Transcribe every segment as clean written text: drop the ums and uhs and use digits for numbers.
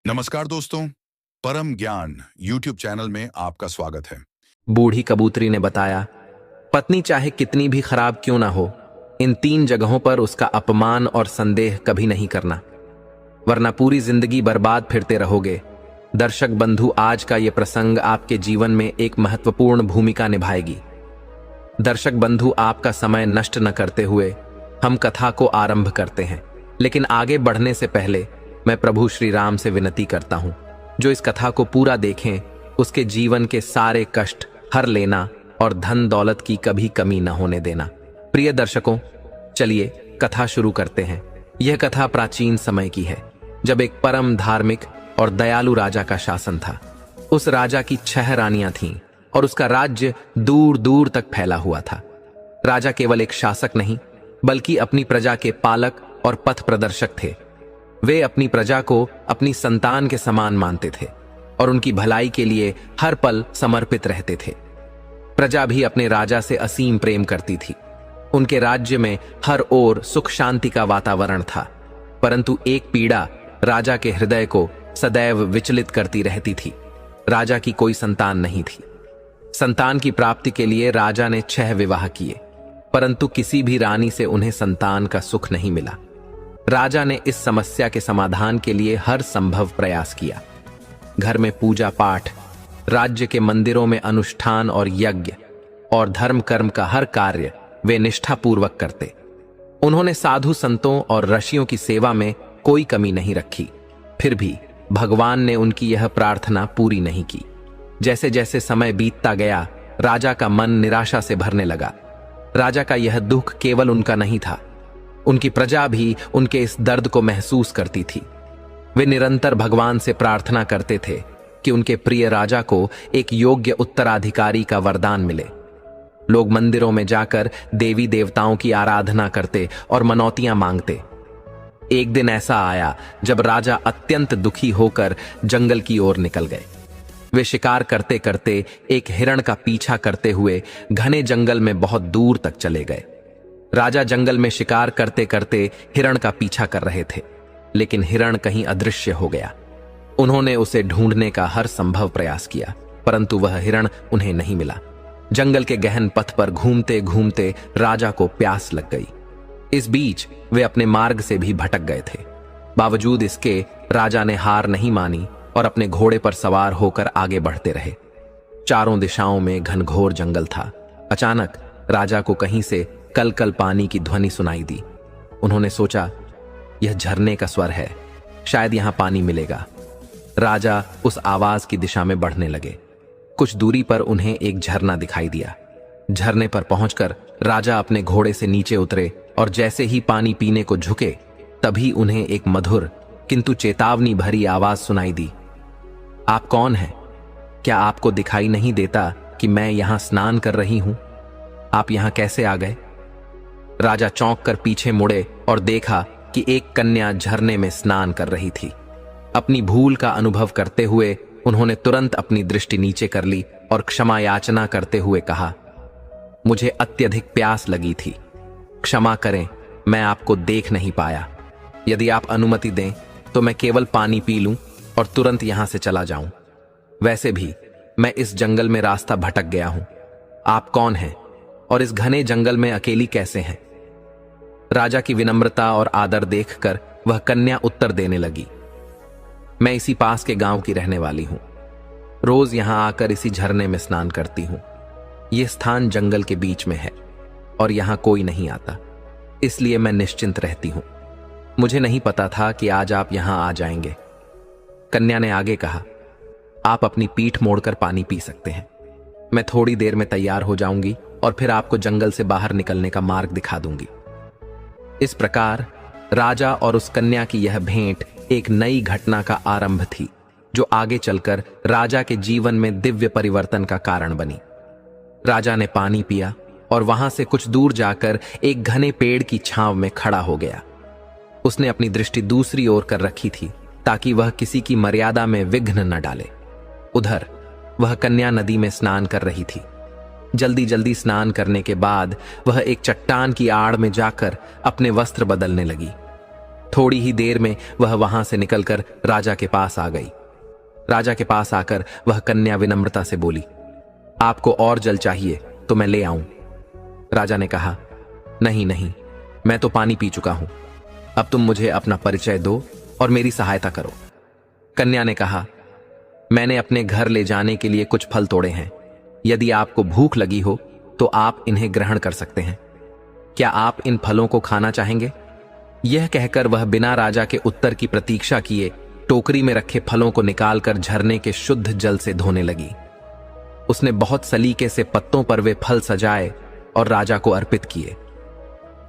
नमस्कार दोस्तों, परम ज्ञान YouTube चैनल में आपका स्वागत है। बूढ़ी कबूतरी ने बताया, पत्नी चाहे कितनी भी खराब क्यों ना हो, इन 3 जगहों पर उसका अपमान और संदेह कभी नहीं करना, वरना पूरी जिंदगी बर्बाद फिरते रहोगे। दर्शक बंधु, आज का ये प्रसंग आपके जीवन में एक महत्वपूर्ण भूमिका निभाएगी। दर्शक बंधु, आपका समय नष्ट न करते हुए हम कथा को आरंभ करते हैं। लेकिन आगे बढ़ने से पहले मैं प्रभु श्री राम से विनती करता हूं, जो इस कथा को पूरा देखें उसके जीवन के सारे कष्ट हर लेना और धन दौलत की कभी कमी न होने देना। प्रिय दर्शकों, चलिए कथा शुरू करते हैं। यह कथा प्राचीन समय की है, जब एक परम धार्मिक और दयालु राजा का शासन था। उस राजा की 6 रानियां थीं और उसका राज्य दूर दूर तक फैला हुआ था। राजा केवल एक शासक नहीं, बल्कि अपनी प्रजा के पालक और पथ प्रदर्शक थे। वे अपनी प्रजा को अपनी संतान के समान मानते थे और उनकी भलाई के लिए हर पल समर्पित रहते थे। प्रजा भी अपने राजा से असीम प्रेम करती थी। उनके राज्य में हर ओर सुख शांति का वातावरण था, परंतु एक पीड़ा राजा के हृदय को सदैव विचलित करती रहती थी। राजा की कोई संतान नहीं थी। संतान की प्राप्ति के लिए राजा ने 6 विवाह किए, परंतु किसी भी रानी से उन्हें संतान का सुख नहीं मिला। राजा ने इस समस्या के समाधान के लिए हर संभव प्रयास किया। घर में पूजा पाठ, राज्य के मंदिरों में अनुष्ठान और यज्ञ और धर्म कर्म का हर कार्य वे निष्ठापूर्वक करते। उन्होंने साधु संतों और ऋषियों की सेवा में कोई कमी नहीं रखी। फिर भी भगवान ने उनकी यह प्रार्थना पूरी नहीं की। जैसे जैसे समय बीतता गया, राजा का मन निराशा से भरने लगा। राजा का यह दुख केवल उनका नहीं था, उनकी प्रजा भी उनके इस दर्द को महसूस करती थी। वे निरंतर भगवान से प्रार्थना करते थे कि उनके प्रिय राजा को एक योग्य उत्तराधिकारी का वरदान मिले। लोग मंदिरों में जाकर देवी देवताओं की आराधना करते और मनौतियां मांगते। एक दिन ऐसा आया जब राजा अत्यंत दुखी होकर जंगल की ओर निकल गए। वे शिकार करते करते एक हिरण का पीछा करते हुए घने जंगल में बहुत दूर तक चले गए। राजा जंगल में शिकार करते करते हिरण का पीछा कर रहे थे, लेकिन हिरण कहीं अदृश्य हो गया। उन्होंने उसे ढूंढने का हर संभव प्रयास किया, परंतु वह हिरण उन्हें नहीं मिला। जंगल के गहन पथ पर घूमते घूमते राजा को प्यास लग गई। इस बीच वे अपने मार्ग से भी भटक गए थे। बावजूद इसके राजा ने हार नहीं मानी और अपने घोड़े पर सवार होकर आगे बढ़ते रहे। चारों दिशाओं में घनघोर जंगल था। अचानक राजा को कहीं से कल कल पानी की ध्वनि सुनाई दी। उन्होंने सोचा, यह झरने का स्वर है, शायद यहां पानी मिलेगा। राजा उस आवाज की दिशा में बढ़ने लगे। कुछ दूरी पर उन्हें एक झरना दिखाई दिया। झरने पर पहुंचकर राजा अपने घोड़े से नीचे उतरे और जैसे ही पानी पीने को झुके, तभी उन्हें एक मधुर किंतु चेतावनी भरी आवाज सुनाई दी। आप कौन हैं? क्या आपको दिखाई नहीं देता कि मैं यहां स्नान कर रही हूं? आप यहां कैसे आ गए? राजा चौंक कर पीछे मुड़े और देखा कि एक कन्या झरने में स्नान कर रही थी। अपनी भूल का अनुभव करते हुए उन्होंने तुरंत अपनी दृष्टि नीचे कर ली और क्षमा याचना करते हुए कहा, मुझे अत्यधिक प्यास लगी थी, क्षमा करें, मैं आपको देख नहीं पाया। यदि आप अनुमति दें तो मैं केवल पानी पी लूं और तुरंत यहां से चला जाऊं। वैसे भी मैं इस जंगल में रास्ता भटक गया हूं। आप कौन हैं और इस घने जंगल में अकेली कैसे हैं? राजा की विनम्रता और आदर देखकर वह कन्या उत्तर देने लगी, मैं इसी पास के गांव की रहने वाली हूं। रोज यहां आकर इसी झरने में स्नान करती हूं। यह स्थान जंगल के बीच में है और यहां कोई नहीं आता, इसलिए मैं निश्चिंत रहती हूं। मुझे नहीं पता था कि आज आप यहां आ जाएंगे। कन्या ने आगे कहा, आप अपनी पीठ मोड़कर पानी पी सकते हैं। मैं थोड़ी देर में तैयार हो जाऊंगी और फिर आपको जंगल से बाहर निकलने का मार्ग दिखा दूंगी। इस प्रकार राजा और उस कन्या की यह भेंट एक नई घटना का आरंभ थी, जो आगे चलकर राजा के जीवन में दिव्य परिवर्तन का कारण बनी। राजा ने पानी पिया और वहां से कुछ दूर जाकर एक घने पेड़ की छांव में खड़ा हो गया। उसने अपनी दृष्टि दूसरी ओर कर रखी थी ताकि वह किसी की मर्यादा में विघ्न न डाले। उधर वह कन्या नदी में स्नान कर रही थी। जल्दी जल्दी स्नान करने के बाद वह एक चट्टान की आड़ में जाकर अपने वस्त्र बदलने लगी। थोड़ी ही देर में वह वहां से निकलकर राजा के पास आ गई। राजा के पास आकर वह कन्या विनम्रता से बोली, आपको और जल चाहिए तो मैं ले आऊं। राजा ने कहा, नहीं नहीं, मैं तो पानी पी चुका हूं। अब तुम मुझे अपना परिचय दो और मेरी सहायता करो। कन्या ने कहा, मैंने अपने घर ले जाने के लिए कुछ फल तोड़े हैं। यदि आपको भूख लगी हो तो आप इन्हें ग्रहण कर सकते हैं। क्या आप इन फलों को खाना चाहेंगे? यह कहकर वह बिना राजा के उत्तर की प्रतीक्षा किए टोकरी में रखे फलों को निकालकर झरने के शुद्ध जल से धोने लगी। उसने बहुत सलीके से पत्तों पर वे फल सजाए और राजा को अर्पित किए।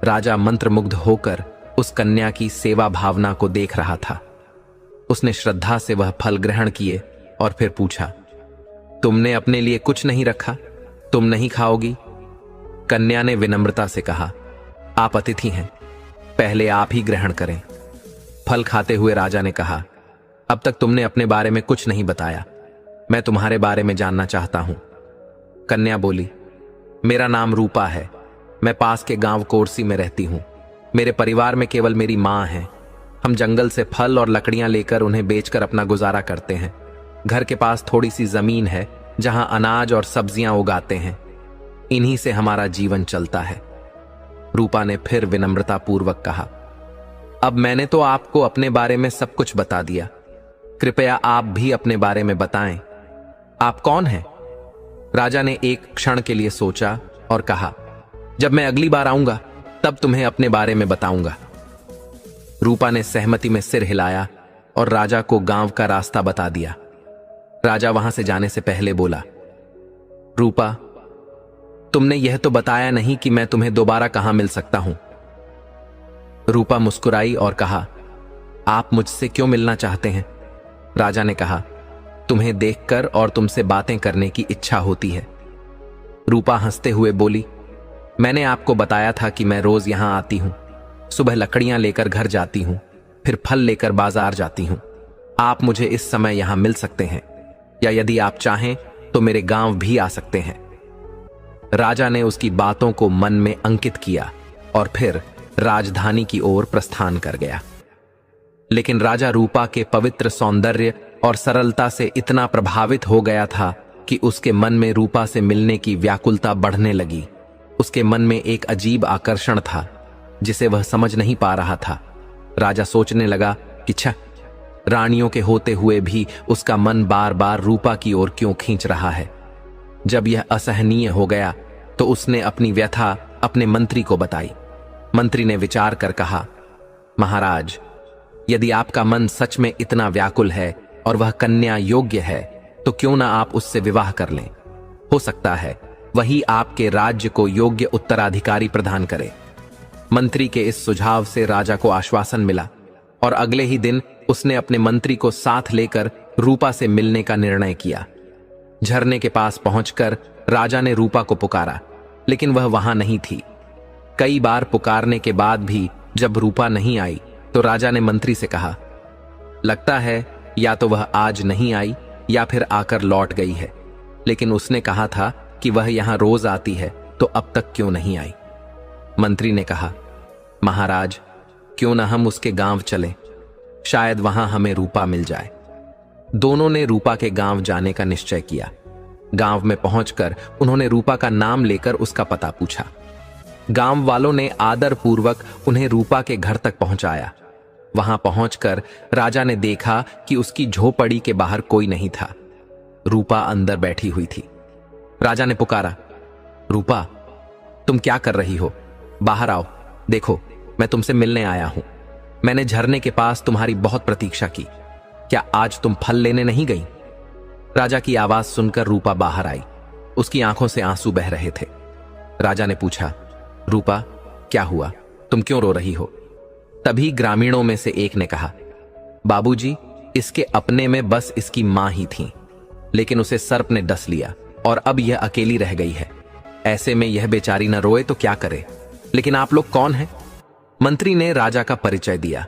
राजा मंत्रमुग्ध होकर उस कन्या की सेवा भावना को देख रहा था। उसने श्रद्धा से वह फल ग्रहण किए और फिर पूछा, तुमने अपने लिए कुछ नहीं रखा? तुम नहीं खाओगी? कन्या ने विनम्रता से कहा, आप अतिथि हैं, पहले आप ही ग्रहण करें। फल खाते हुए राजा ने कहा, अब तक तुमने अपने बारे में कुछ नहीं बताया, मैं तुम्हारे बारे में जानना चाहता हूं। कन्या बोली, मेरा नाम रूपा है, मैं पास के गांव कोरसी में रहती हूं। मेरे परिवार में केवल मेरी मां है। हम जंगल से फल और लकड़ियां लेकर उन्हें बेचकर अपना गुजारा करते हैं। घर के पास थोड़ी सी जमीन है जहां अनाज और सब्जियां उगाते हैं। इन्हीं से हमारा जीवन चलता है। रूपा ने फिर विनम्रता पूर्वक कहा, अब मैंने तो आपको अपने बारे में सब कुछ बता दिया, कृपया आप भी अपने बारे में बताएं। आप कौन हैं? राजा ने एक क्षण के लिए सोचा और कहा, जब मैं अगली बार आऊंगा तब तुम्हें अपने बारे में बताऊंगा। रूपा ने सहमति में सिर हिलाया और राजा को गांव का रास्ता बता दिया। राजा वहां से जाने से पहले बोला, रूपा, तुमने यह तो बताया नहीं कि मैं तुम्हें दोबारा कहां मिल सकता हूं। रूपा मुस्कुराई और कहा, आप मुझसे क्यों मिलना चाहते हैं? राजा ने कहा, तुम्हें देखकर और तुमसे बातें करने की इच्छा होती है। रूपा हंसते हुए बोली, मैंने आपको बताया था कि मैं रोज यहां आती हूं। सुबह लकड़ियां लेकर घर जाती हूं, फिर फल लेकर बाजार जाती हूं। आप मुझे इस समय यहां मिल सकते हैं, या यदि आप चाहें तो मेरे गांव भी आ सकते हैं। राजा ने उसकी बातों को मन में अंकित किया और फिर राजधानी की ओर प्रस्थान कर गया। लेकिन राजा रूपा के पवित्र सौंदर्य और सरलता से इतना प्रभावित हो गया था कि उसके मन में रूपा से मिलने की व्याकुलता बढ़ने लगी। उसके मन में एक अजीब आकर्षण था जिसे वह समझ नहीं पा रहा था। राजा सोचने लगा कि छह, रानियों के होते हुए भी उसका मन बार बार रूपा की ओर क्यों खींच रहा है। जब यह असहनीय हो गया तो उसने अपनी व्यथा अपने मंत्री को बताई। मंत्री ने विचार कर कहा, महाराज, यदि आपका मन सच में इतना व्याकुल है और वह कन्या योग्य है तो क्यों ना आप उससे विवाह कर लें। हो सकता है वही आपके राज्य को योग्य उत्तराधिकारी प्रदान करे। मंत्री के इस सुझाव से राजा को आश्वासन मिला और अगले ही दिन उसने अपने मंत्री को साथ लेकर रूपा से मिलने का निर्णय किया। झरने के पास पहुंचकर राजा ने रूपा को पुकारा, लेकिन वह वहां नहीं थी। कई बार पुकारने के बाद भी जब रूपा नहीं आई तो राजा ने मंत्री से कहा, लगता है या तो वह आज नहीं आई या फिर आकर लौट गई है, लेकिन उसने कहा था कि वह यहां रोज आती है, तो अब तक क्यों नहीं आई। मंत्री ने कहा, महाराज, क्यों ना हम उसके गांव चलें, शायद वहां हमें रूपा मिल जाए। दोनों ने रूपा के गांव जाने का निश्चय किया। गांव में पहुंचकर उन्होंने रूपा का नाम लेकर उसका पता पूछा। गांव वालों ने आदर पूर्वक उन्हें रूपा के घर तक पहुंचाया। वहां पहुंचकर राजा ने देखा कि उसकी झोपड़ी के बाहर कोई नहीं था। रूपा अंदर बैठी हुई थी। राजा ने पुकारा, रूपा, तुम क्या कर रही हो? बाहर आओ, देखो मैं तुमसे मिलने आया हूं। मैंने झरने के पास तुम्हारी बहुत प्रतीक्षा की। क्या आज तुम फल लेने नहीं गई? राजा की आवाज सुनकर रूपा बाहर आई। उसकी आंखों से आंसू बह रहे थे। राजा ने पूछा, रूपा, क्या हुआ? तुम क्यों रो रही हो? तभी ग्रामीणों में से एक ने कहा, बाबूजी, इसके अपने में बस इसकी मां ही थी, लेकिन उसे सर्प ने डस लिया और अब यह अकेली रह गई है। ऐसे में यह बेचारी न रोए तो क्या करे। लेकिन आप लोग कौन हैं? मंत्री ने राजा का परिचय दिया।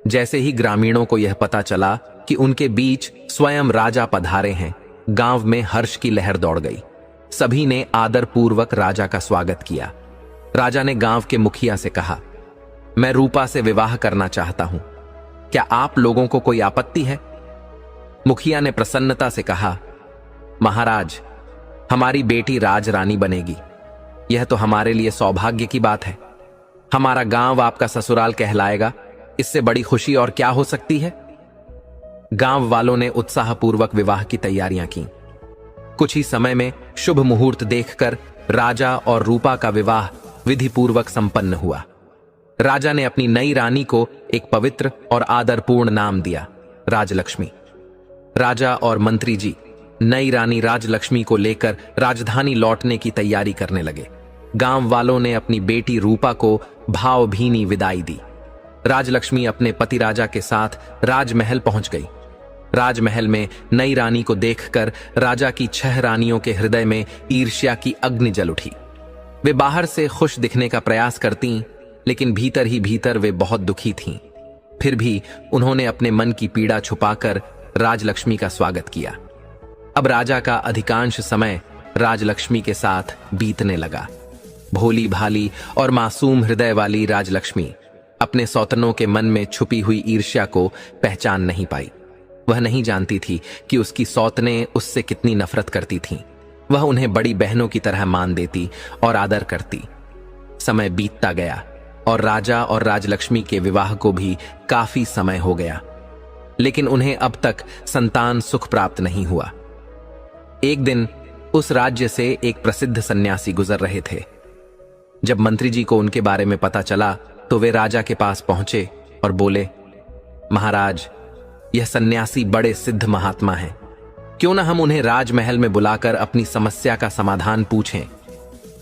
जैसे ही ग्रामीणों को यह पता चला कि उनके बीच स्वयं राजा पधारे हैं, गांव में हर्ष की लहर दौड़ गई। सभी ने आदरपूर्वक राजा का स्वागत किया। राजा ने गांव के मुखिया से कहा, मैं रूपा से विवाह करना चाहता हूं। क्या आप लोगों को कोई आपत्ति है? मुखिया ने प्रसन्नता से कहा, महाराज, हमारी बेटी राजरानी बनेगी। यह तो हमारे लिए सौभाग्य की बात है। हमारा गांव आपका ससुराल कहलाएगा। इससे बड़ी खुशी और क्या हो सकती है? गांव वालों ने उत्साहपूर्वक विवाह की तैयारियां की। कुछ ही समय में शुभ मुहूर्त देखकर राजा और रूपा का विवाह विधिपूर्वक संपन्न हुआ। राजा ने अपनी नई रानी को एक पवित्र और आदरपूर्ण नाम दिया, राजलक्ष्मी। राजा और मंत्री जी नई रानी राजलक्ष्मी को लेकर राजधानी लौटने की तैयारी करने लगे। गांव वालों ने अपनी बेटी रूपा को भावभीनी विदाई दी। राजलक्ष्मी अपने पति राजा के साथ राजमहल पहुंच गई। राजमहल में नई रानी को देखकर राजा की 6 रानियों के हृदय में ईर्ष्या की अग्नि जल उठी। वे बाहर से खुश दिखने का प्रयास करतीं, लेकिन भीतर ही भीतर वे बहुत दुखी थीं। फिर भी उन्होंने अपने मन की पीड़ा छुपाकर राजलक्ष्मी का स्वागत किया। अब राजा का अधिकांश समय राजलक्ष्मी के साथ बीतने लगा। भोली भाली और मासूम हृदय वाली राजलक्ष्मी अपने सौतनों के मन में छुपी हुई ईर्ष्या को पहचान नहीं पाई। वह नहीं जानती थी कि उसकी सौतनें उससे कितनी नफरत करती थीं। वह उन्हें बड़ी बहनों की तरह मान देती और आदर करती। समय बीतता गया और राजा और राजलक्ष्मी के विवाह को भी काफी समय हो गया, लेकिन उन्हें अब तक संतान सुख प्राप्त नहीं हुआ। एक दिन उस राज्य से एक प्रसिद्ध सन्यासी गुजर रहे थे। जब मंत्री जी को उनके बारे में पता चला तो वे राजा के पास पहुंचे और बोले, महाराज, यह सन्यासी बड़े सिद्ध महात्मा हैं। क्यों ना हम उन्हें राजमहल में बुलाकर अपनी समस्या का समाधान पूछें।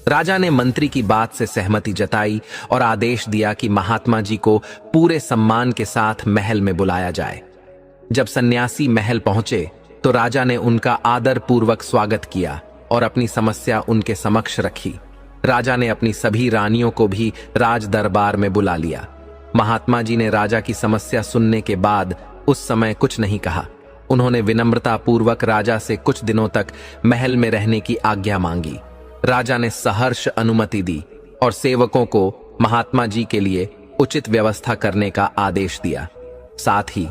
राजा ने मंत्री की बात से सहमति जताई और आदेश दिया कि महात्मा जी को पूरे सम्मान के साथ महल में बुलाया जाए। जब सन्यासी महल पहुंचे तो राजा ने उनका आदर पूर्वक स्वागत किया और अपनी समस्या उनके समक्ष रखी। राजा ने अपनी सभी रानियों को भी राज दरबार में बुला लिया। महात्मा जी ने राजा की समस्या सुनने के बाद उस समय कुछ नहीं कहा। उन्होंने विनम्रता पूर्वक राजा से कुछ दिनों तक महल में रहने की आज्ञा मांगी। राजा ने सहर्ष अनुमति दी और सेवकों को महात्मा जी के लिए उचित व्यवस्था करने का आदेश दिया। साथ ही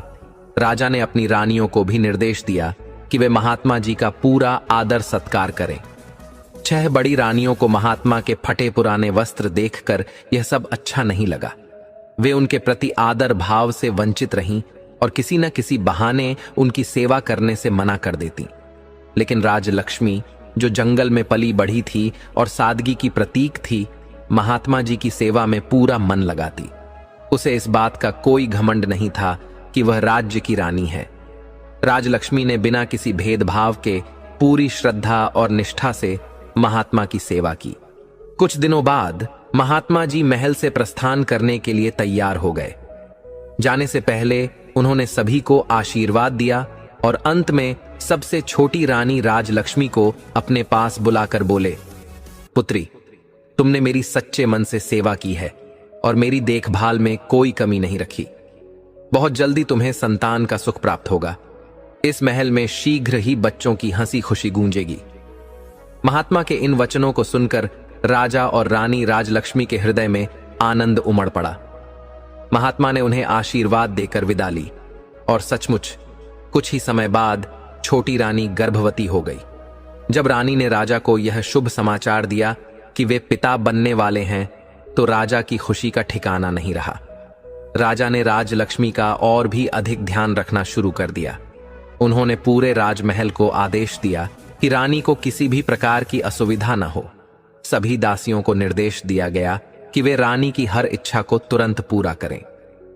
राजा ने अपनी रानियों को भी निर्देश दिया कि वे महात्मा जी का पूरा आदर सत्कार करें। 6 बड़ी रानियों को महात्मा के फटे पुराने वस्त्र देखकर यह सब अच्छा नहीं लगा। वे उनके प्रति आदर भाव से वंचित रहीं और किसी न किसी बहाने उनकी सेवा करने से मना कर देती। लेकिन राजलक्ष्मी, जो जंगल में पली बढ़ी थी और सादगी की प्रतीक थी, महात्मा जी की सेवा में पूरा मन लगाती। उसे इस बात का कोई घमंड नहीं था कि वह राज्य की रानी है। राजलक्ष्मी ने बिना किसी भेदभाव के पूरी श्रद्धा और निष्ठा से महात्मा की सेवा की। कुछ दिनों बाद महात्मा जी महल से प्रस्थान करने के लिए तैयार हो गए। जाने से पहले उन्होंने सभी को आशीर्वाद दिया और अंत में सबसे छोटी रानी राजलक्ष्मी को अपने पास बुलाकर बोले, पुत्री, तुमने मेरी सच्चे मन से सेवा की है और मेरी देखभाल में कोई कमी नहीं रखी। बहुत जल्दी तुम्हें संतान का सुख प्राप्त होगा। इस महल में शीघ्र ही बच्चों की हंसी खुशी गूंजेगी। महात्मा के इन वचनों को सुनकर राजा और रानी राजलक्ष्मी के हृदय में आनंद उमड़ पड़ा। महात्मा ने उन्हें आशीर्वाद देकर विदा ली और सचमुच कुछ ही समय बाद छोटी रानी गर्भवती हो गई। जब रानी ने राजा को यह शुभ समाचार दिया कि वे पिता बनने वाले हैं, तो राजा की खुशी का ठिकाना नहीं रहा। राजा ने राजलक्ष्मी का और भी अधिक ध्यान रखना शुरू कर दिया। उन्होंने पूरे राजमहल को आदेश दिया कि रानी को किसी भी प्रकार की असुविधा न हो। सभी दासियों को निर्देश दिया गया कि वे रानी की हर इच्छा को तुरंत पूरा करें।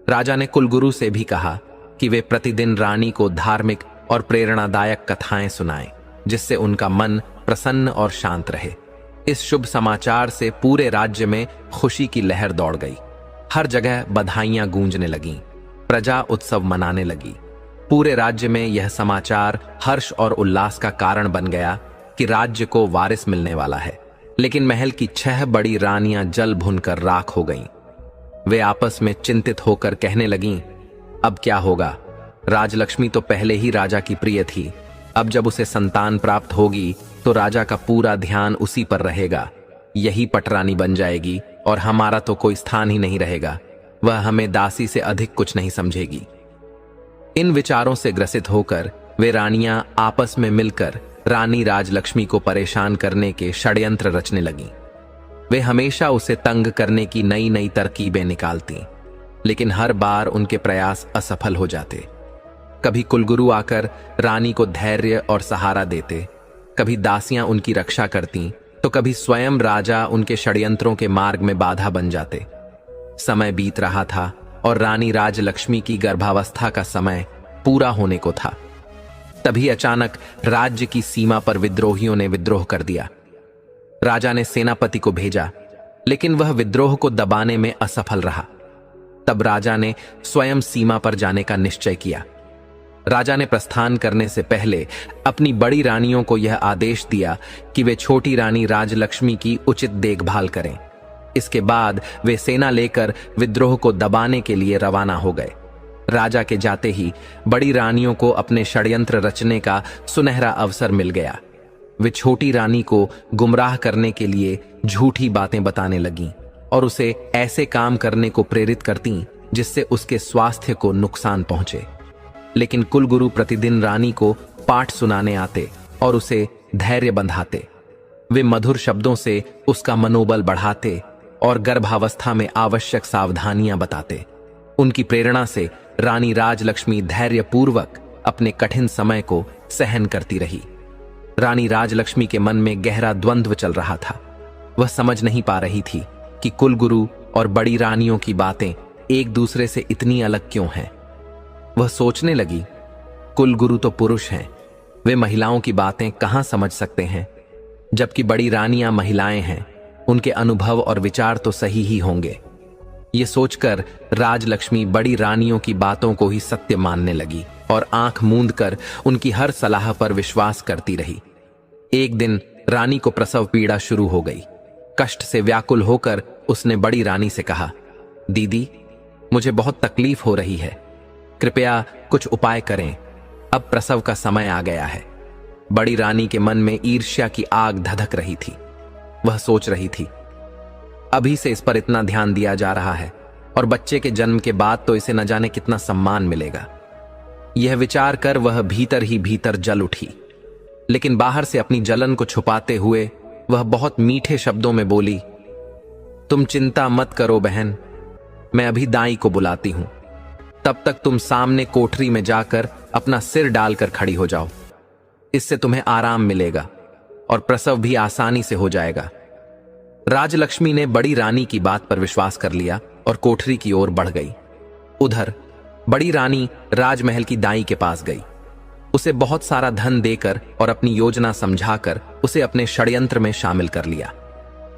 राजा ने कुलगुरु से भी कहा कि वे प्रतिदिन रानी को धार्मिक और प्रेरणादायक कथाएं सुनाएं, जिससे उनका मन प्रसन्न और शांत रहे। इस शुभ समाचार से पूरे राज्य में खुशी की लहर दौड़ गई। हर जगह बधाइयां गूंजने लगीं, प्रजा उत्सव मनाने लगी। पूरे राज्य में यह समाचार हर्ष और उल्लास का कारण बन गया कि राज्य को वारिस मिलने वाला है। लेकिन महल की 6 बड़ी रानियां जल भुनकर राख हो गईं। वे आपस में चिंतित होकर कहने लगीं, अब क्या होगा? राजलक्ष्मी तो पहले ही राजा की प्रिय थी। अब जब उसे संतान प्राप्त होगी तो राजा का पूरा ध्यान उसी पर रहेगा। यही पटरानी बन जाएगी और हमारा तो कोई स्थान ही नहीं रहेगा। वह हमें दासी से अधिक कुछ नहीं समझेगी। इन विचारों से ग्रसित होकर वे रानियां आपस में मिलकर रानी राजलक्ष्मी को परेशान करने के षड्यंत्र रचने लगीं। वे हमेशा उसे तंग करने की नई नई तरकीबें निकालती, लेकिन हर बार उनके प्रयास असफल हो जाते। कभी कुलगुरु आकर रानी को धैर्य और सहारा देते, कभी दासियां उनकी रक्षा करती, तो कभी स्वयं राजा उनके षड्यंत्रों के मार्ग में बाधा बन जाते। समय बीत रहा था और रानी राजलक्ष्मी की गर्भावस्था का समय पूरा होने को था। तभी अचानक राज्य की सीमा पर विद्रोहियों ने विद्रोह कर दिया। राजा ने सेनापति को भेजा, लेकिन वह विद्रोह को दबाने में असफल रहा। तब राजा ने स्वयं सीमा पर जाने का निश्चय किया। राजा ने प्रस्थान करने से पहले अपनी बड़ी रानियों को यह आदेश दिया कि वे छोटी रानी राजलक्ष्मी की उचित देखभाल करें। इसके बाद वे सेना लेकर विद्रोह को दबाने के लिए रवाना हो गए। राजा के जाते ही बड़ी रानियों को अपने षड्यंत्र रचने का सुनहरा अवसर मिल गया। वे छोटी रानी को गुमराह करने के लिए झूठी बातें बताने लगीं और उसे ऐसे काम करने को प्रेरित करतीं जिससे उसके स्वास्थ्य को नुकसान पहुंचे। लेकिन कुलगुरु प्रतिदिन रानी को पाठ सुनाने आते और उसे धैर्य बंधाते। वे मधुर शब्दों से उसका मनोबल बढ़ाते और गर्भावस्था में आवश्यक सावधानियां बताते। उनकी प्रेरणा से रानी राजलक्ष्मी धैर्यपूर्वक अपने कठिन समय को सहन करती रही। रानी राजलक्ष्मी के मन में गहरा द्वंद्व चल रहा था। वह समझ नहीं पा रही थी कि कुलगुरु और बड़ी रानियों की बातें एक दूसरे से इतनी अलग क्यों हैं। वह सोचने लगी, कुलगुरु तो पुरुष हैं, वे महिलाओं की बातें कहां समझ सकते हैं, जबकि बड़ी रानियां महिलाएं हैं, उनके अनुभव और विचार तो सही ही होंगे। ये सोचकर राजलक्ष्मी बड़ी रानियों की बातों को ही सत्य मानने लगी और आंख मूंद कर उनकी हर सलाह पर विश्वास करती रही। एक दिन रानी को प्रसव पीड़ा शुरू हो गई। कष्ट से व्याकुल होकर उसने बड़ी रानी से कहा, दीदी, मुझे बहुत तकलीफ हो रही है, कृपया कुछ उपाय करें, अब प्रसव का समय आ गया है। बड़ी रानी के मन में ईर्ष्या की आग धधक रही थी। वह सोच रही थी, अभी से इस पर इतना ध्यान दिया जा रहा है और बच्चे के जन्म के बाद तो इसे न जाने कितना सम्मान मिलेगा। यह विचार कर वह भीतर ही भीतर जल उठी, लेकिन बाहर से अपनी जलन को छुपाते हुए वह बहुत मीठे शब्दों में बोली, तुम चिंता मत करो बहन, मैं अभी दाई को बुलाती हूं, तब तक तुम सामने कोठरी में जाकर अपना सिर डालकर खड़ी हो जाओ। इससे तुम्हें आराम मिलेगा और प्रसव भी आसानी से हो जाएगा। राजलक्ष्मी ने बड़ी रानी की बात पर विश्वास कर लिया और कोठरी की ओर बढ़ गई। उधर बड़ी रानी राजमहल की दाई के पास गई। उसे बहुत सारा धन देकर और अपनी योजना समझाकर उसे अपने षड्यंत्र में शामिल कर लिया।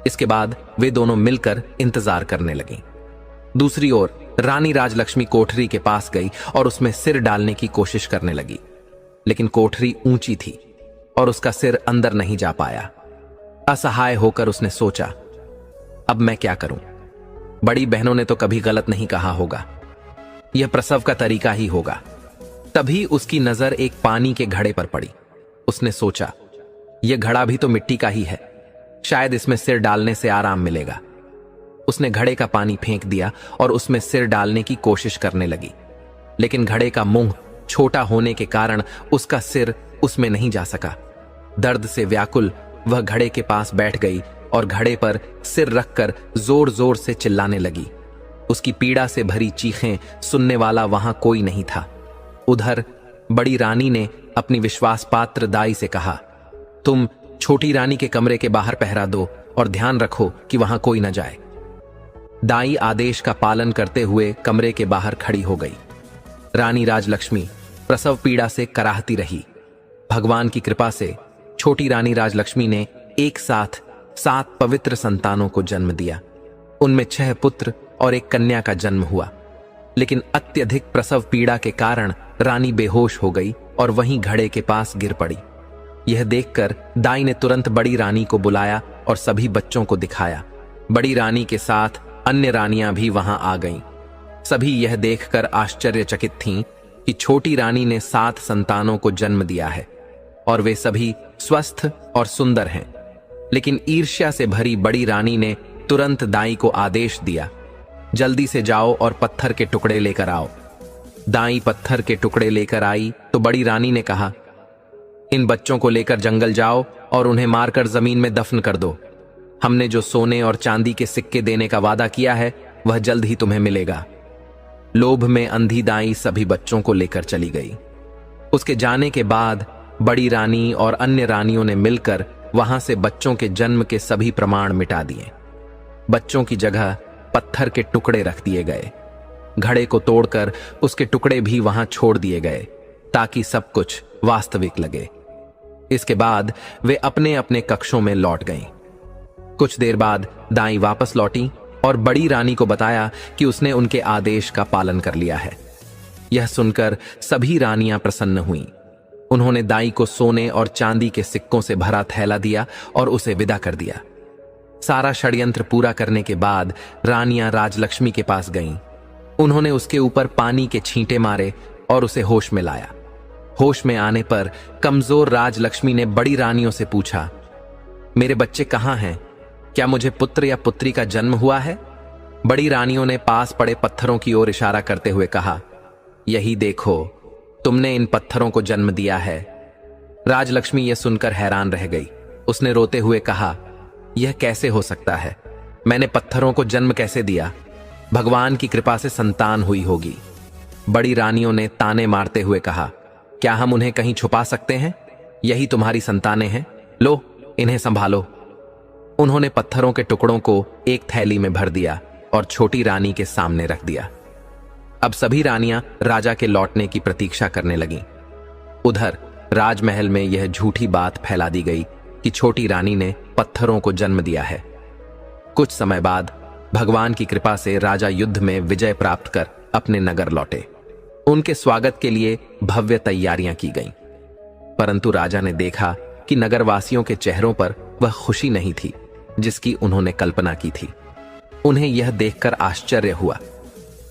इसके बाद वे दोनों मिलकर इंतजार करने लगी। दूसरी ओर रानी राजलक्ष्मी कोठरी के पास गई और उसमें सिर डालने की कोशिश करने लगी, लेकिन कोठरी ऊंची थी और उसका सिर अंदर नहीं जा पाया। असहाय होकर उसने सोचा, अब मैं क्या करूं? बड़ी बहनों ने तो कभी गलत नहीं कहा होगा, यह प्रसव का तरीका ही होगा। तभी उसकी नजर एक पानी के घड़े पर पड़ी। उसने सोचा, यह घड़ा भी तो मिट्टी का ही है, शायद इसमें सिर डालने से आराम मिलेगा। उसने घड़े का पानी फेंक दिया और उसमें सिर डालने की कोशिश करने लगी, लेकिन घड़े का मुंह छोटा होने के कारण उसका सिर उसमें नहीं जा सका। दर्द से व्याकुल वह घड़े के पास बैठ गई और घड़े पर सिर रखकर जोर जोर से चिल्लाने लगी। उसकी पीड़ा से भरी चीखें सुनने वाला वहां कोई नहीं था। उधर बड़ी रानी ने अपनी विश्वास पात्र दाई से कहा, तुम छोटी रानी के कमरे के बाहर पहरा दो और ध्यान रखो कि वहां कोई न जाए। दाई आदेश का पालन करते हुए कमरे के बाहर खड़ी हो गई। रानी राजलक्ष्मी प्रसव पीड़ा से कराहती रही। भगवान की कृपा से छोटी रानी राजलक्ष्मी ने एक साथ 7 पवित्र संतानों को जन्म दिया। उनमें 6 पुत्र और एक कन्या का जन्म हुआ, लेकिन अत्यधिक प्रसव पीड़ा के कारण रानी बेहोश हो गई और वहीं घड़े के पास गिर पड़ी। यह देखकर दाई ने तुरंत बड़ी रानी को बुलाया और सभी बच्चों को दिखाया। बड़ी रानी के साथ अन्य रानियां भी वहां आ गईं। सभी यह देखकर आश्चर्यचकित थीं कि छोटी रानी ने 7 संतानों को जन्म दिया है और वे सभी स्वस्थ और सुंदर हैं। लेकिन ईर्ष्या से भरी बड़ी रानी ने तुरंत दाई को आदेश दिया, जल्दी से जाओ और पत्थर के टुकड़े लेकर आओ। दाई पत्थर के टुकड़े लेकर आई तो बड़ी रानी ने कहा, इन बच्चों को लेकर जंगल जाओ और उन्हें मारकर जमीन में दफन कर दो। हमने जो सोने और चांदी के सिक्के देने का वादा किया है वह जल्द ही तुम्हें मिलेगा। लोभ में अंधी दाई सभी बच्चों को लेकर चली गई। उसके जाने के बाद बड़ी रानी और अन्य रानियों ने मिलकर वहां से बच्चों के जन्म के सभी प्रमाण मिटा दिए। बच्चों की जगह पत्थर के टुकड़े रख दिए गए। घड़े को तोड़कर उसके टुकड़े भी वहां छोड़ दिए गए ताकि सब कुछ वास्तविक लगे। इसके बाद वे अपने अपने कक्षों में लौट गईं। कुछ देर बाद दाई वापस लौटी और बड़ी रानी को बताया कि उसने उनके आदेश का पालन कर लिया है। यह सुनकर सभी रानियां प्रसन्न हुईं। उन्होंने दाई को सोने और चांदी के सिक्कों से भरा थैला दिया और उसे विदा कर दिया। सारा षड्यंत्र पूरा करने के बाद रानियां राजलक्ष्मी के पास गईं। उन्होंने उसके ऊपर पानी के छींटे मारे और उसे होश में लाया। होश में आने पर कमजोर राजलक्ष्मी ने बड़ी रानियों से पूछा, मेरे बच्चे कहां हैं? क्या मुझे पुत्र या पुत्री का जन्म हुआ है? बड़ी रानियों ने पास पड़े पत्थरों की ओर इशारा करते हुए कहा, यही देखो, तुमने इन पत्थरों को जन्म दिया है। राजलक्ष्मी यह सुनकर हैरान रह गई। उसने रोते हुए कहा, यह कैसे हो सकता है? मैंने पत्थरों को जन्म कैसे दिया? भगवान की कृपा से संतान हुई होगी। बड़ी रानियों ने ताने मारते हुए कहा, क्या हम उन्हें कहीं छुपा सकते हैं? यही तुम्हारी संतानें हैं, लो इन्हें संभालो। उन्होंने पत्थरों के टुकड़ों को एक थैली में भर दिया और छोटी रानी के सामने रख दिया। अब सभी रानियां राजा के लौटने की प्रतीक्षा करने लगीं। उधर राजमहल में यह झूठी बात फैला दी गई कि छोटी रानी ने पत्थरों को जन्म दिया है। कुछ समय बाद भगवान की कृपा से राजा युद्ध में विजय प्राप्त कर अपने नगर लौटे। उनके स्वागत के लिए भव्य तैयारियां की गईं। परंतु राजा ने देखा कि नगरवासियों के चेहरों पर वह खुशी नहीं थी जिसकी उन्होंने कल्पना की थी। उन्हें यह देखकर आश्चर्य हुआ।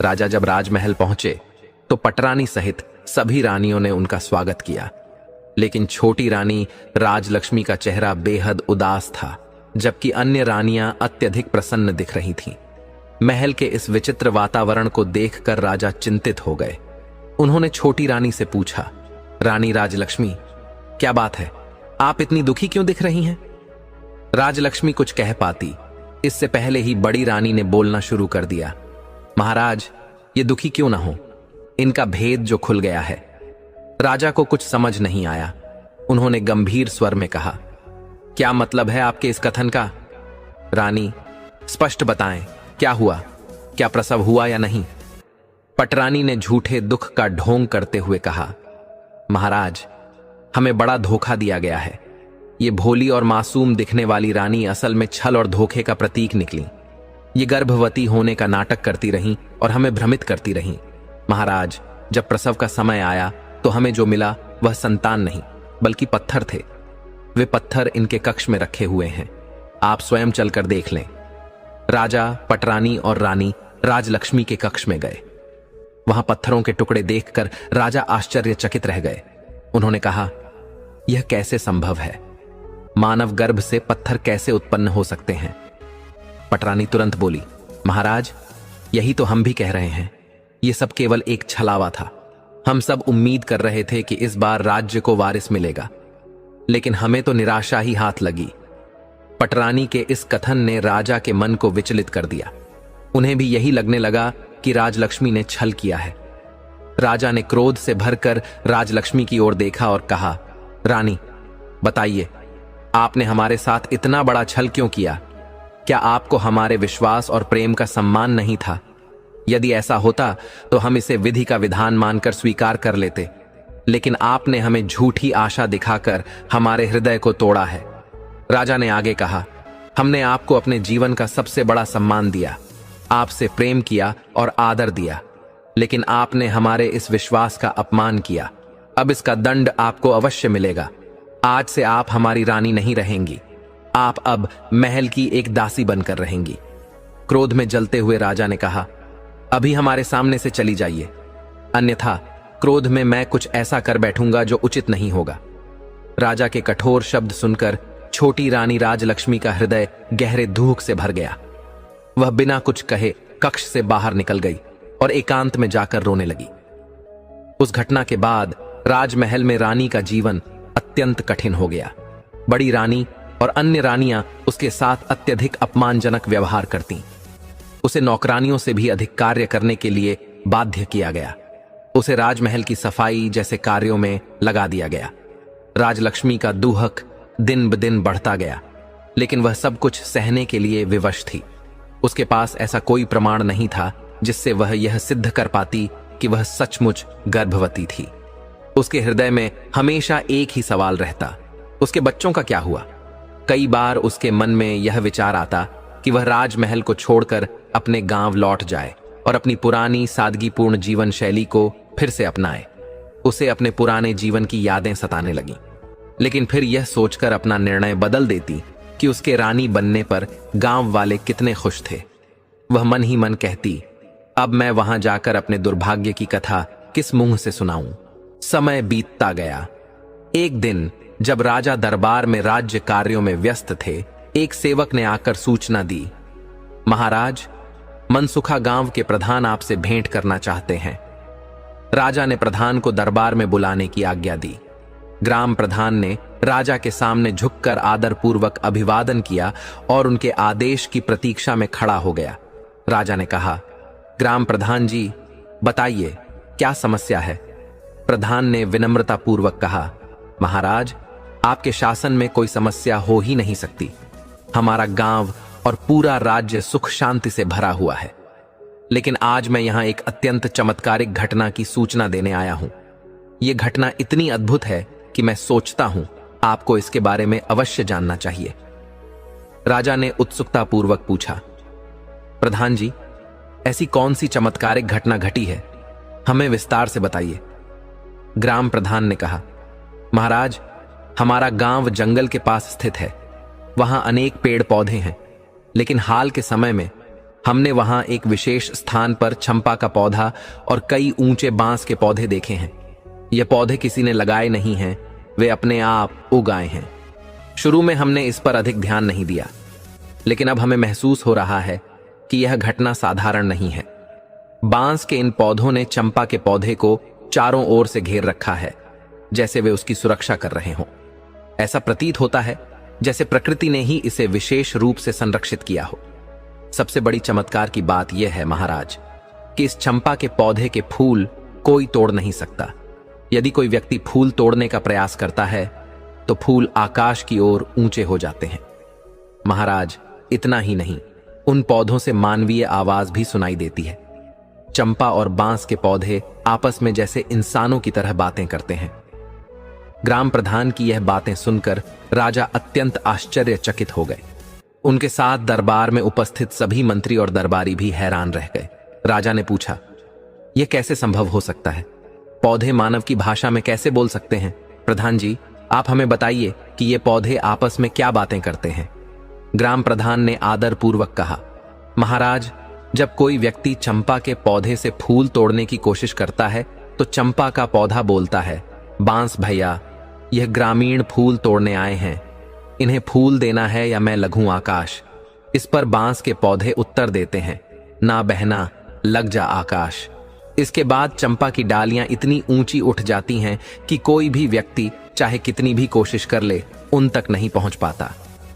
राजा जब राजमहल पहुंचे तो पटरानी सहित सभी रानियों ने उनका स्वागत किया, लेकिन छोटी रानी राजलक्ष्मी का चेहरा बेहद उदास था, जबकि अन्य रानियां अत्यधिक प्रसन्न दिख रही थीं। महल के इस विचित्र वातावरण को देखकर राजा चिंतित हो गए। उन्होंने छोटी रानी से पूछा, रानी राजलक्ष्मी, क्या बात है? आप इतनी दुखी क्यों दिख रही हैं? राजलक्ष्मी कुछ कह पाती इससे पहले ही बड़ी रानी ने बोलना शुरू कर दिया, महाराज, ये दुखी क्यों ना हो, इनका भेद जो खुल गया है। राजा को कुछ समझ नहीं आया। उन्होंने गंभीर स्वर में कहा, क्या मतलब है आपके इस कथन का? रानी, स्पष्ट बताएं, क्या हुआ? क्या प्रसव हुआ या नहीं? पटरानी ने झूठे दुख का ढोंग करते हुए कहा, महाराज, हमें बड़ा धोखा दिया गया है। ये भोली और मासूम दिखने वाली रानी असल में छल और धोखे का प्रतीक निकली। ये गर्भवती होने का नाटक करती रहीं और हमें भ्रमित करती रहीं। महाराज, जब प्रसव का समय आया तो हमें जो मिला वह संतान नहीं बल्कि पत्थर थे। वे पत्थर इनके कक्ष में रखे हुए हैं, आप स्वयं चलकर देख लें। राजा, पटरानी और रानी राजलक्ष्मी के कक्ष में गए। वहां पत्थरों के टुकड़े देखकर राजा आश्चर्यचकित रह गए। उन्होंने कहा, यह कैसे संभव है? मानव गर्भ से पत्थर कैसे उत्पन्न हो सकते हैं? पटरानी तुरंत बोली, महाराज, यही तो हम भी कह रहे हैं। यह सब केवल एक छलावा था। हम सब उम्मीद कर रहे थे कि इस बार राज्य को वारिस मिलेगा, लेकिन हमें तो निराशा ही हाथ लगी। पटरानी के इस कथन ने राजा के मन को विचलित कर दिया। उन्हें भी यही लगने लगा कि राजलक्ष्मी ने छल किया है। राजा ने क्रोध से भरकर राजलक्ष्मी की ओर देखा और कहा, रानी, बताइए, आपने हमारे साथ इतना बड़ा छल क्यों किया? क्या आपको हमारे विश्वास और प्रेम का सम्मान नहीं था? यदि ऐसा होता तो हम इसे विधि का विधान मानकर स्वीकार कर लेते, लेकिन आपने हमें झूठी आशा दिखाकर हमारे हृदय को तोड़ा है। राजा ने आगे कहा, हमने आपको अपने जीवन का सबसे बड़ा सम्मान दिया, आपसे प्रेम किया और आदर दिया, लेकिन आपने हमारे इस विश्वास का अपमान किया। अब इसका दंड आपको अवश्य मिलेगा। आज से आप हमारी रानी नहीं रहेंगी, आप अब महल की एक दासी बनकर रहेंगी। क्रोध में जलते हुए राजा ने कहा, अभी हमारे सामने से चली जाइए, अन्यथा क्रोध में मैं कुछ ऐसा कर बैठूंगा जो उचित नहीं होगा। राजा के कठोर शब्द सुनकर छोटी रानी राजलक्ष्मी का हृदय गहरे दुख से भर गया। वह बिना कुछ कहे कक्ष से बाहर निकल गई और एकांत में जाकर रोने लगी। उस घटना के बाद राजमहल में रानी का जीवन अत्यंत कठिन हो गया। बड़ी रानी और अन्य रानियां उसके साथ अत्यधिक अपमानजनक व्यवहार करती। उसे नौकरानियों से भी अधिक कार्य करने के लिए बाध्य किया गया। उसे राजमहल की सफाई जैसे कार्यों में लगा दिया गया। राजलक्ष्मी का दुहक दिन ब दिन बढ़ता गया, लेकिन वह सब कुछ सहने के लिए विवश थी। उसके पास ऐसा कोई प्रमाण नहीं था जिससे वह यह सिद्ध कर पाती कि वह सचमुच गर्भवती थी। उसके हृदय में हमेशा एक ही सवाल रहता, उसके बच्चों का क्या हुआ। कई बार उसके मन में यह विचार आता कि वह राजमहल को छोड़कर अपने गांव लौट जाए और अपनी पुरानी सादगीपूर्ण जीवन शैली को फिर से अपनाए। उसे अपने पुराने जीवन की यादें सताने लगीं, लेकिन फिर यह सोचकर अपना निर्णय बदल देती कि उसके रानी बनने पर गांव वाले कितने खुश थे। वह मन ही मन कहती, अब मैं वहां जाकर अपने दुर्भाग्य की कथा किस मुंह से सुनाऊं। समय बीतता गया। एक दिन जब राजा दरबार में राज्य कार्यों में व्यस्त थे, एक सेवक ने आकर सूचना दी, महाराज, मनसुखा गांव के प्रधान आपसे भेंट करना चाहते हैं। राजा ने प्रधान को दरबार में बुलाने की आज्ञा दी। ग्राम प्रधान ने राजा के सामने झुककर आदरपूर्वक अभिवादन किया और उनके आदेश की प्रतीक्षा में खड़ा हो गया। राजा ने कहा, ग्राम प्रधान जी, बताइए क्या समस्या है। प्रधान ने विनम्रतापूर्वक कहा, महाराज, आपके शासन में कोई समस्या हो ही नहीं सकती। हमारा गांव और पूरा राज्य सुख शांति से भरा हुआ है। लेकिन आज मैं यहां एक अत्यंत चमत्कारिक घटना की सूचना देने आया हूं। यह घटना इतनी अद्भुत है कि मैं सोचता हूं आपको इसके बारे में अवश्य जानना चाहिए। राजा ने उत्सुकतापूर्वक पूछा, प्रधान जी, ऐसी कौन सी चमत्कारिक घटना घटी है, हमें विस्तार से बताइए। ग्राम प्रधान ने कहा, महाराज, हमारा गांव जंगल के पास स्थित है। वहां अनेक पेड़ पौधे हैं, लेकिन हाल के समय में हमने वहां एक विशेष स्थान पर चंपा का पौधा और कई ऊंचे बांस के पौधे देखे हैं। ये पौधे किसी ने लगाए नहीं हैं, वे अपने आप उग आए हैं। शुरू में हमने इस पर अधिक ध्यान नहीं दिया, लेकिन अब हमें महसूस हो रहा है कि यह घटना साधारण नहीं है। बांस के इन पौधों ने चंपा के पौधे को चारों ओर से घेर रखा है, जैसे वे उसकी सुरक्षा कर रहे हों। ऐसा प्रतीत होता है जैसे प्रकृति ने ही इसे विशेष रूप से संरक्षित किया हो। सबसे बड़ी चमत्कार की बात यह है, महाराज, कि इस चंपा के पौधे के फूल कोई तोड़ नहीं सकता। यदि कोई व्यक्ति फूल तोड़ने का प्रयास करता है तो फूल आकाश की ओर ऊंचे हो जाते हैं। महाराज, इतना ही नहीं, उन पौधों से मानवीय आवाज भी सुनाई देती है। चंपा और बांस के पौधे आपस में जैसे इंसानों की तरह बातें करते हैं। ग्राम प्रधान की यह बातें सुनकर राजा अत्यंत आश्चर्यचकित हो गए। उनके साथ दरबार में उपस्थित सभी मंत्री और दरबारी भी हैरान रह गए। राजा ने पूछा, यह कैसे संभव हो सकता है? पौधे मानव की भाषा में कैसे बोल सकते हैं? प्रधान जी, आप हमें बताइए कि ये पौधे आपस में क्या बातें करते हैं। ग्राम प्रधान ने आदरपूर्वक कहा, महाराज, जब कोई व्यक्ति चंपा के पौधे से फूल तोड़ने की कोशिश करता है तो चंपा का पौधा बोलता है, बांस भैया, यह ग्रामीण फूल तोड़ने आए हैं, इन्हें फूल देना है या मैं लघु आकाश। इस पर बांस के पौधे उत्तर देते हैं, ना बहना, लग जा आकाश। इसके बाद चंपा की डालियां इतनी ऊंची उठ जाती हैं कि कोई भी व्यक्ति चाहे कितनी भी कोशिश कर ले उन तक नहीं पहुंच पाता।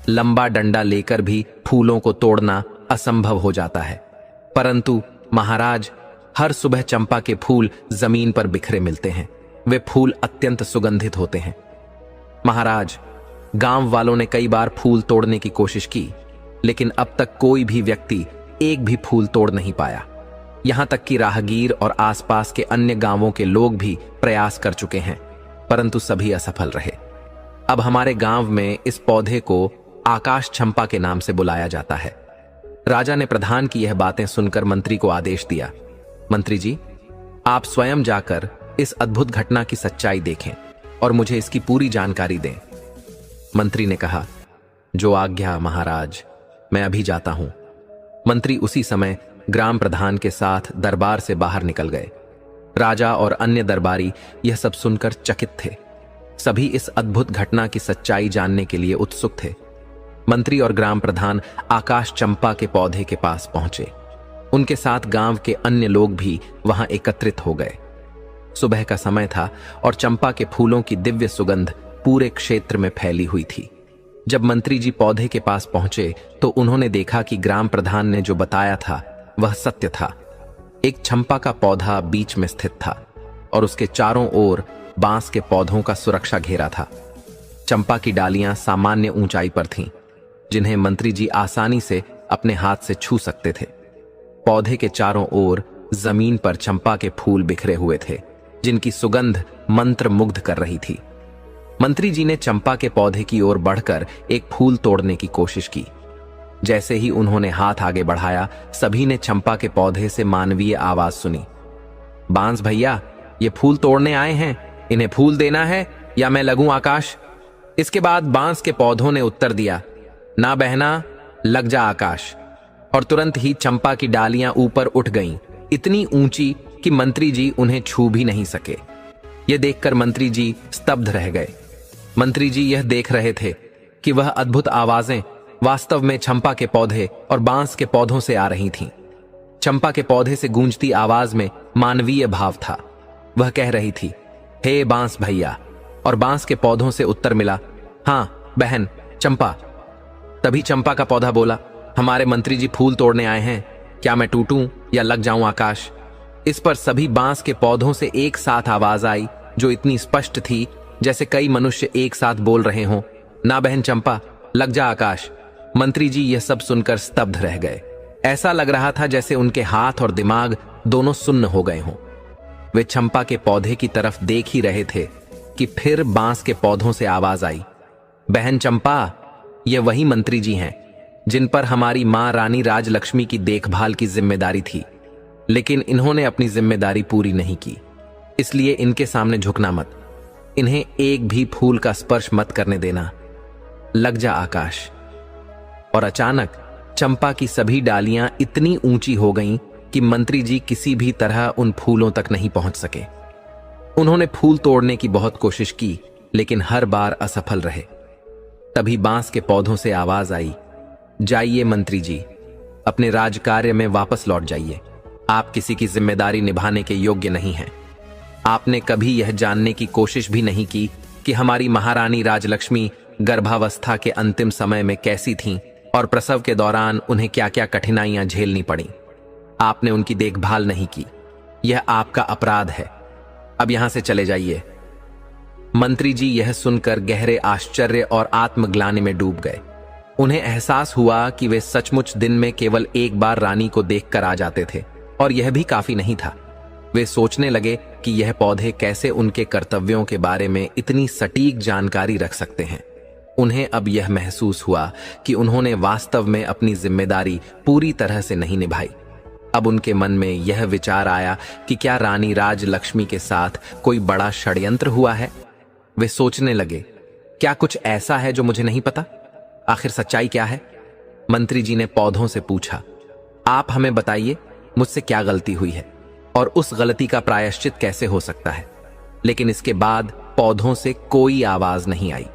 लंबा डंडा लेकर भी फूलों को तोड़ना असंभव हो जाता है। परंतु महाराज, हर सुबह चंपा के फूल जमीन पर बिखरे मिलते हैं। वे फूल अत्यंत सुगंधित होते हैं। महाराज, गांव वालों ने कई बार फूल तोड़ने की कोशिश की, लेकिन अब तक कोई भी व्यक्ति एक भी फूल तोड़ नहीं पाया। यहां तक कि राहगीर और आसपास के अन्य गांवों के लोग भी प्रयास कर चुके हैं, परंतु सभी असफल रहे। अब हमारे गांव में इस पौधे को आकाश चंपा के नाम से बुलाया जाता है। राजा ने प्रधान की यह बातें सुनकर मंत्री को आदेश दिया, मंत्री जी, आप स्वयं जाकर इस अद्भुत घटना की सच्चाई देखें और मुझे इसकी पूरी जानकारी दें। मंत्री ने कहा, जो आज्ञा महाराज, मैं अभी जाता हूं। मंत्री उसी समय ग्राम प्रधान के साथ दरबार से बाहर निकल गए। राजा और अन्य दरबारी यह सब सुनकर चकित थे। सभी इस अद्भुत घटना की सच्चाई जानने के लिए उत्सुक थे। मंत्री और ग्राम प्रधान आकाश चंपा के पौधे के पास पहुंचे। उनके साथ गांव के अन्य लोग भी वहां एकत्रित हो गए। सुबह का समय था और चंपा के फूलों की दिव्य सुगंध पूरे क्षेत्र में फैली हुई थी। जब मंत्री जी पौधे के पास पहुंचे तो उन्होंने देखा कि ग्राम प्रधान ने जो बताया था वह सत्य था। एक चंपा का पौधा बीच में स्थित था और उसके चारों ओर बांस के पौधों का सुरक्षा घेरा था। चंपा की डालियां सामान्य ऊंचाई पर थीं, जिन्हें मंत्री जी आसानी से अपने हाथ से छू सकते थे। पौधे के चारों ओर जमीन पर चंपा के फूल बिखरे हुए थे, जिनकी सुगंध मंत्र मुग्ध कर रही थी। मंत्री जी ने चंपा के पौधे की ओर बढ़कर एक फूल तोड़ने की कोशिश की। जैसे ही उन्होंने हाथ आगे बढ़ाया, सभी ने चंपा के पौधे से मानवीय आवाज सुनी। बांस भैया, ये फूल तोड़ने आए हैं, इन्हें फूल देना है या मैं लगूं आकाश? इसके बाद बांस के पौधों ने उत्तर दिया, ना बहना, लग जा आकाश। और तुरंत ही चंपा की डालियां ऊपर उठ गईं, इतनी ऊंची कि मंत्री जी उन्हें छू भी नहीं सके। यह देखकर मंत्री जी स्तब्ध रह गए। मंत्री जी यह देख रहे थे कि वह अद्भुत आवाजें वास्तव में चंपा के पौधे और बांस के पौधों से आ रही थीं। चंपा के पौधे से गूंजती आवाज में मानवीय भाव था। वह कह रही थी, हे बांस भैया, और बांस के पौधों से उत्तर मिला, हाँ बहन चंपा। तभी चंपा का पौधा बोला, हमारे मंत्री जी फूल तोड़ने आए हैं, क्या मैं टूटूं या लग जाऊं आकाश? इस पर सभी बांस के पौधों से एक साथ आवाज आई, जो इतनी स्पष्ट थी जैसे कई मनुष्य एक साथ बोल रहे हों, ना बहन चंपा, लग जा आकाश। मंत्री जी यह सब सुनकर स्तब्ध रह गए। ऐसा लग रहा था जैसे उनके हाथ और दिमाग दोनों सुन्न हो गए हों। वे चंपा के पौधे की तरफ देख ही रहे थे कि फिर बांस के पौधों से आवाज आई, बहन चंपा, ये वही मंत्री जी हैं जिन पर हमारी मां रानी राजलक्ष्मी की देखभाल की जिम्मेदारी थी, लेकिन इन्होंने अपनी जिम्मेदारी पूरी नहीं की, इसलिए इनके सामने झुकना मत, इन्हें एक भी फूल का स्पर्श मत करने देना, लग जा आकाश। और अचानक चंपा की सभी डालियां इतनी ऊंची हो गईं कि मंत्री जी किसी भी तरह उन फूलों तक नहीं पहुंच सके। उन्होंने फूल तोड़ने की बहुत कोशिश की, लेकिन हर बार असफल रहे। तभी बांस के पौधों से आवाज आई, जाइए मंत्री जी, अपने राजकार्य में वापस लौट जाइए। आप किसी की जिम्मेदारी निभाने के योग्य नहीं हैं। आपने कभी यह जानने की कोशिश भी नहीं की कि हमारी महारानी राजलक्ष्मी गर्भावस्था के अंतिम समय में कैसी थीं और प्रसव के दौरान उन्हें क्या क्या कठिनाइयां झेलनी पड़ी। आपने उनकी देखभाल नहीं की, यह आपका अपराध है। अब यहां से चले जाइए। मंत्री जी यह सुनकर गहरे आश्चर्य और आत्मग्लानि में डूब गए। उन्हें एहसास हुआ कि वे सचमुच दिन में केवल एक बार रानी को देखकर आ जाते थे और यह भी काफी नहीं था। वे सोचने लगे कि यह पौधे कैसे उनके कर्तव्यों के बारे में इतनी सटीक जानकारी रख सकते हैं। उन्हें अब यह महसूस हुआ कि उन्होंने वास्तव में अपनी जिम्मेदारी पूरी तरह से नहीं निभाई। अब उनके मन में यह विचार आया कि क्या रानी राजलक्ष्मी के साथ कोई बड़ा षड्यंत्र हुआ है। वे सोचने लगे, क्या कुछ ऐसा है जो मुझे नहीं पता? आखिर सच्चाई क्या है? मंत्री जी ने पौधों से पूछा, आप हमें बताइए, मुझसे क्या गलती हुई है और उस गलती का प्रायश्चित कैसे हो सकता है? लेकिन इसके बाद पौधों से कोई आवाज नहीं आई।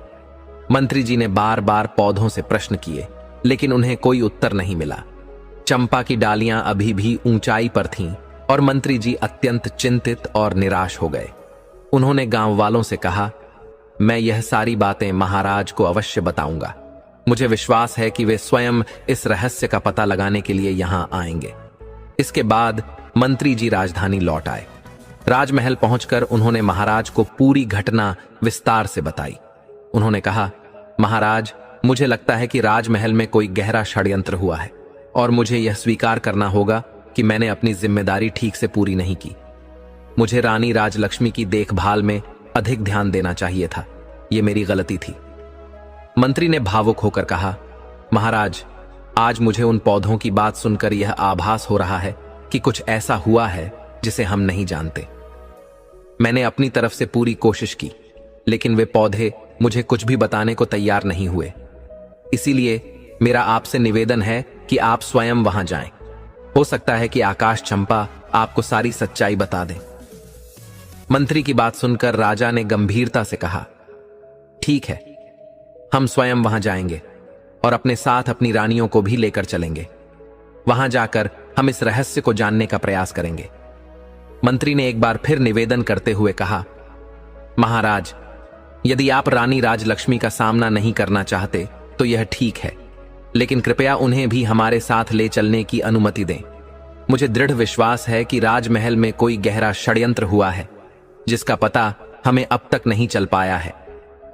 मंत्री जी ने बार बार पौधों से प्रश्न किए, लेकिन उन्हें कोई उत्तर नहीं मिला। चंपा की डालियां अभी भी ऊंचाई पर थीं और मंत्री जी अत्यंत चिंतित और निराश हो गए। उन्होंने गांव वालों से कहा, मैं यह सारी बातें महाराज को अवश्य बताऊंगा। मुझे विश्वास है कि वे स्वयं इस रहस्य का पता लगाने के लिए यहां आएंगे। इसके बाद मंत्री जी राजधानी लौट आए। राजमहल पहुंचकर उन्होंने महाराज को पूरी घटना विस्तार से बताई। उन्होंने कहा, महाराज, मुझे लगता है कि राजमहल में कोई गहरा षड्यंत्र हुआ है और मुझे यह स्वीकार करना होगा कि मैंने अपनी जिम्मेदारी ठीक से पूरी नहीं की। मुझे रानी राजलक्ष्मी की देखभाल में अधिक ध्यान देना चाहिए था। यह मेरी गलती थी। मंत्री ने भावुक होकर कहा, महाराज, आज मुझे उन पौधों की बात सुनकर यह आभास हो रहा है कि कुछ ऐसा हुआ है जिसे हम नहीं जानते। मैंने अपनी तरफ से पूरी कोशिश की, लेकिन वे पौधे मुझे कुछ भी बताने को तैयार नहीं हुए। इसीलिए मेरा आपसे निवेदन है कि आप स्वयं वहां जाएं। हो सकता है कि आकाश चंपा आपको सारी सच्चाई बता दे। मंत्री की बात सुनकर राजा ने गंभीरता से कहा, ठीक है, हम स्वयं वहां जाएंगे और अपने साथ अपनी रानियों को भी लेकर चलेंगे। वहां जाकर हम इस रहस्य को जानने का प्रयास करेंगे। मंत्री ने एक बार फिर निवेदन करते हुए कहा, महाराज, यदि आप रानी राजलक्ष्मी का सामना नहीं करना चाहते तो यह ठीक है, लेकिन कृपया उन्हें भी हमारे साथ ले चलने की अनुमति दें। मुझे दृढ़ विश्वास है कि राजमहल में कोई गहरा षड्यंत्र हुआ है जिसका पता हमें अब तक नहीं चल पाया है,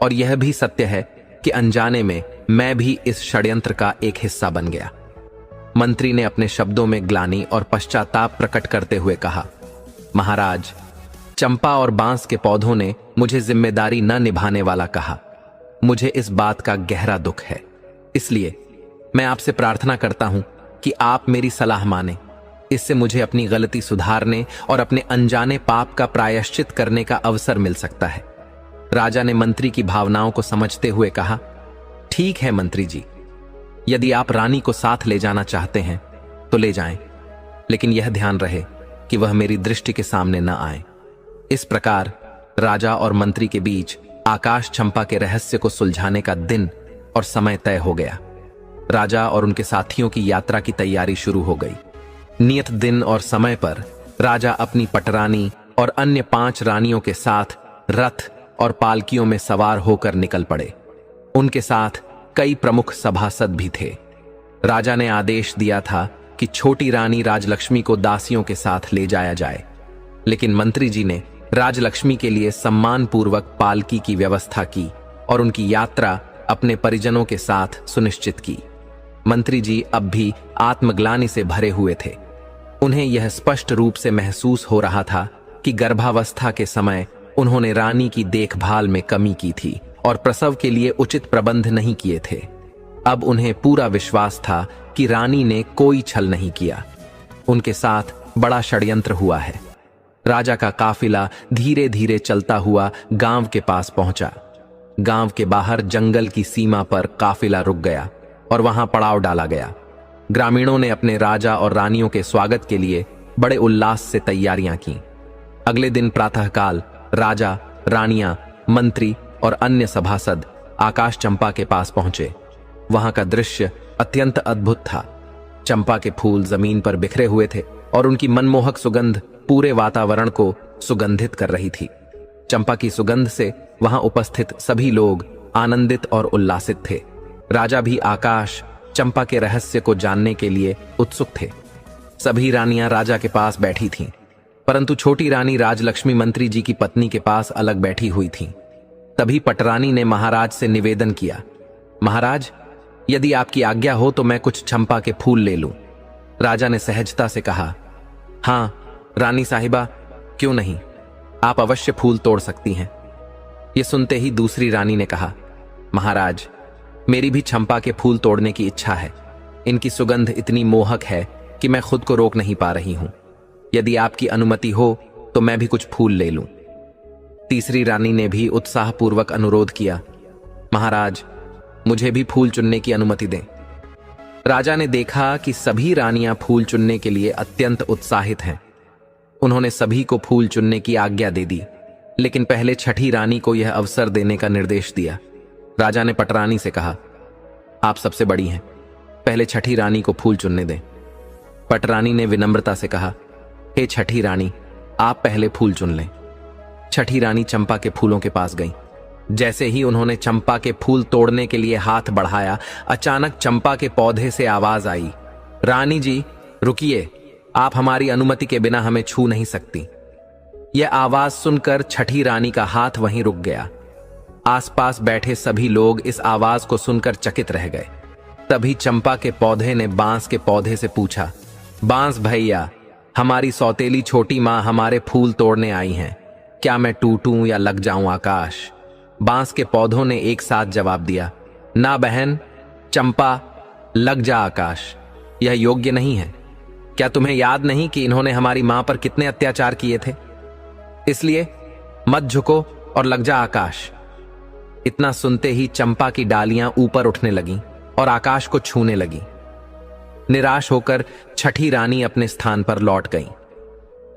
और यह भी सत्य है कि अनजाने में मैं भी इस षड्यंत्र का एक हिस्सा बन गया। मंत्री ने अपने शब्दों में ग्लानि और पश्चाताप प्रकट करते हुए कहा, महाराज, चंपा और बांस के पौधों ने मुझे जिम्मेदारी न निभाने वाला कहा। मुझे इस बात का गहरा दुख है, इसलिए मैं आपसे प्रार्थना करता हूं कि आप मेरी सलाह माने। इससे मुझे अपनी गलती सुधारने और अपने अनजाने पाप का प्रायश्चित करने का अवसर मिल सकता है। राजा ने मंत्री की भावनाओं को समझते हुए कहा, ठीक है मंत्री जी, यदि आप रानी को साथ ले जाना चाहते हैं तो ले जाएं, लेकिन यह ध्यान रहे कि वह मेरी दृष्टि के सामने न आए। इस प्रकार राजा और मंत्री के बीच आकाश चंपा के रहस्य को सुलझाने का दिन और समय तय हो गया। राजा और उनके साथियों की यात्रा की तैयारी शुरू हो गई। नियत दिन और समय पर राजा अपनी पटरानी और अन्य 5 रानियों के साथ रथ और पालकियों में सवार होकर निकल पड़े। उनके साथ कई प्रमुख सभासद भी थे। राजा ने आदेश दिया था कि छोटी रानी राजलक्ष्मी को दासियों के साथ ले जाया जाए, लेकिन मंत्री जी ने राजलक्ष्मी के लिए सम्मानपूर्वक पालकी की व्यवस्था की और उनकी यात्रा अपने परिजनों के साथ सुनिश्चित की। मंत्री जी अब भी आत्मग्लानि से भरे हुए थे। उन्हें यह स्पष्ट रूप से महसूस हो रहा था कि गर्भावस्था के समय उन्होंने रानी की देखभाल में कमी की थी और प्रसव के लिए उचित प्रबंध नहीं किए थे। अब उन्हें पूरा विश्वास था कि रानी ने कोई छल नहीं किया। उनके साथ बड़ा षड्यंत्र हुआ है। राजा का काफिला धीरे धीरे चलता हुआ गांव के पास पहुंचा। गांव के बाहर जंगल की सीमा पर काफिला रुक गया और वहां पड़ाव डाला गया। ग्रामीणों ने अपने राजा और रानियों के स्वागत के लिए बड़े उल्लास से तैयारियां की। अगले दिन प्रातःकाल राजा, रानियां, मंत्री और अन्य सभासद आकाश चंपा के पास पहुंचे। वहां का दृश्य अत्यंत अद्भुत था। चंपा के फूल जमीन पर बिखरे हुए थे और उनकी मनमोहक सुगंध पूरे वातावरण को सुगंधित कर रही थी। चंपा की सुगंध से वहां उपस्थित सभी लोग आनंदित और उल्लासित थे। राजा भी आकाश चंपा के रहस्य को जानने के लिए उत्सुक थे। सभी रानियां राजा के पास बैठी थीं, परंतु छोटी रानी राजलक्ष्मी मंत्री जी की पत्नी के पास अलग बैठी हुई थीं। तभी पटरानी ने महाराज से निवेदन किया, महाराज, यदि आपकी आज्ञा हो तो मैं कुछ चंपा के फूल ले लूं। राजा ने सहजता से कहा, हां रानी साहिबा, क्यों नहीं, आप अवश्य फूल तोड़ सकती हैं। यह सुनते ही दूसरी रानी ने कहा, महाराज, मेरी भी चंपा के फूल तोड़ने की इच्छा है। इनकी सुगंध इतनी मोहक है कि मैं खुद को रोक नहीं पा रही हूं। यदि आपकी अनुमति हो तो मैं भी कुछ फूल ले लूं। तीसरी रानी ने भी उत्साहपूर्वक अनुरोध किया, महाराज, मुझे भी फूल चुनने की अनुमति दें। राजा ने देखा कि सभी रानियां फूल चुनने के लिए अत्यंत उत्साहित हैं। उन्होंने सभी को फूल चुनने की आज्ञा दे दी, लेकिन पहले छठी रानी को यह अवसर देने का निर्देश दिया। राजा ने पटरानी से कहा, आप सबसे बड़ी हैं, पहले छठी रानी को फूल चुनने दें। पटरानी ने विनम्रता से कहा, हे छठी रानी, आप पहले फूल चुन लें। छठी रानी चंपा के फूलों के पास गई। जैसे ही उन्होंने चंपा के फूल तोड़ने के लिए हाथ बढ़ाया, अचानक चंपा के पौधे से आवाज आई, रानी जी रुकिए, आप हमारी अनुमति के बिना हमें छू नहीं सकती। यह आवाज सुनकर छठी रानी का हाथ वहीं रुक गया। आसपास बैठे सभी लोग इस आवाज को सुनकर चकित रह गए। तभी चंपा के पौधे ने बांस के पौधे से पूछा, बांस भैया, हमारी सौतेली छोटी मां हमारे फूल तोड़ने आई हैं, क्या मैं टूटूं या लग जाऊं आकाश? बांस के पौधों ने एक साथ जवाब दिया, ना बहन चंपा, लग जा आकाश, यह योग्य नहीं है। क्या तुम्हें याद नहीं कि इन्होंने हमारी मां पर कितने अत्याचार किए थे? इसलिए मत झुको और लग जा आकाश। इतना सुनते ही चंपा की डालियां ऊपर उठने लगीं और आकाश को छूने लगीं। निराश होकर छठी रानी अपने स्थान पर लौट गईं।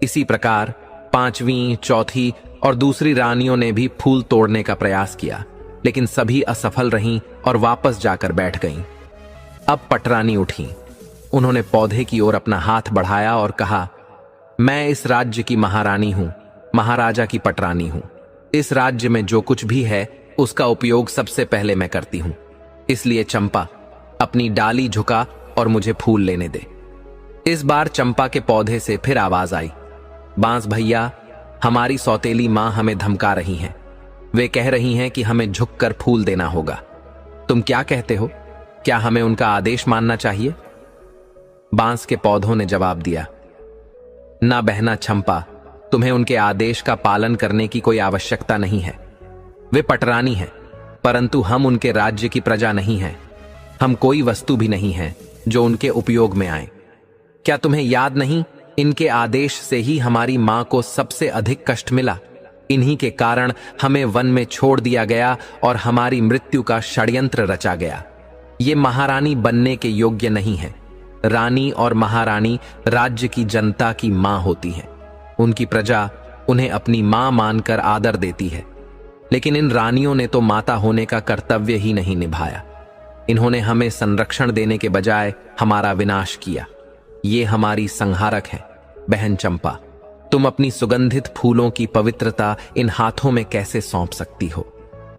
इसी प्रकार पांचवीं, चौथी और दूसरी रानियों ने भी फूल तोड़ने का प्रयास किया, लेकिन सभी असफल रहीं और वापस जाकर बैठ गईं। अब पटरानी उठी। उन्होंने पौधे की ओर अपना हाथ बढ़ाया और कहा, मैं इस राज्य की महारानी हूं, महाराजा की पटरानी हूं। इस राज्य में जो कुछ भी है उसका उपयोग सबसे पहले मैं करती हूं। इसलिए चंपा, अपनी डाली झुका और मुझे फूल लेने दे। इस बार चंपा के पौधे से फिर आवाज आई, बांस भैया, हमारी सौतेली मां हमें धमका रही हैं। वे कह रही हैं कि हमें झुककर फूल देना होगा। तुम क्या कहते हो? क्या हमें उनका आदेश मानना चाहिए? बांस के पौधों ने जवाब दिया, ना बहना चंपा, तुम्हें उनके आदेश का पालन करने की कोई आवश्यकता नहीं है। वे पटरानी हैं, परंतु हम उनके राज्य की प्रजा नहीं हैं। हम कोई वस्तु भी नहीं है जो उनके उपयोग में आए। क्या तुम्हें याद नहीं, इनके आदेश से ही हमारी मां को सबसे अधिक कष्ट मिला। इन्हीं के कारण हमें वन में छोड़ दिया गया और हमारी मृत्यु का षड्यंत्र रचा गया। ये महारानी बनने के योग्य नहीं है। रानी और महारानी राज्य की जनता की मां होती हैं। उनकी प्रजा उन्हें अपनी मां मानकर आदर देती है। लेकिन इन रानियों ने तो माता होने का कर्तव्य ही नहीं निभाया। इन्होंने हमें संरक्षण देने के बजाय हमारा विनाश किया। ये हमारी संहारक है। बहन चंपा, तुम अपनी सुगंधित फूलों की पवित्रता इन हाथों में कैसे सौंप सकती हो?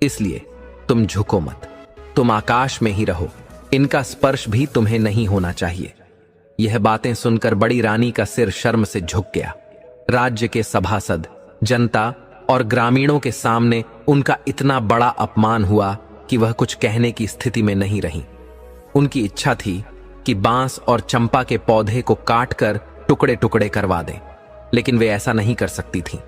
इसलिए तुम झुको मत, तुम आकाश में ही रहो। इनका स्पर्श भी तुम्हें नहीं होना चाहिए। यह बातें सुनकर बड़ी रानी का सिर शर्म से झुक गया। राज्य के सभासद, जनता और ग्रामीणों के सामने उनका इतना बड़ा अपमान हुआ कि वह कुछ कहने की स्थिति में नहीं रही। उनकी इच्छा थी कि बांस और चंपा के पौधे को काटकर टुकड़े टुकड़े करवा दें, लेकिन वे ऐसा नहीं कर सकती थीं।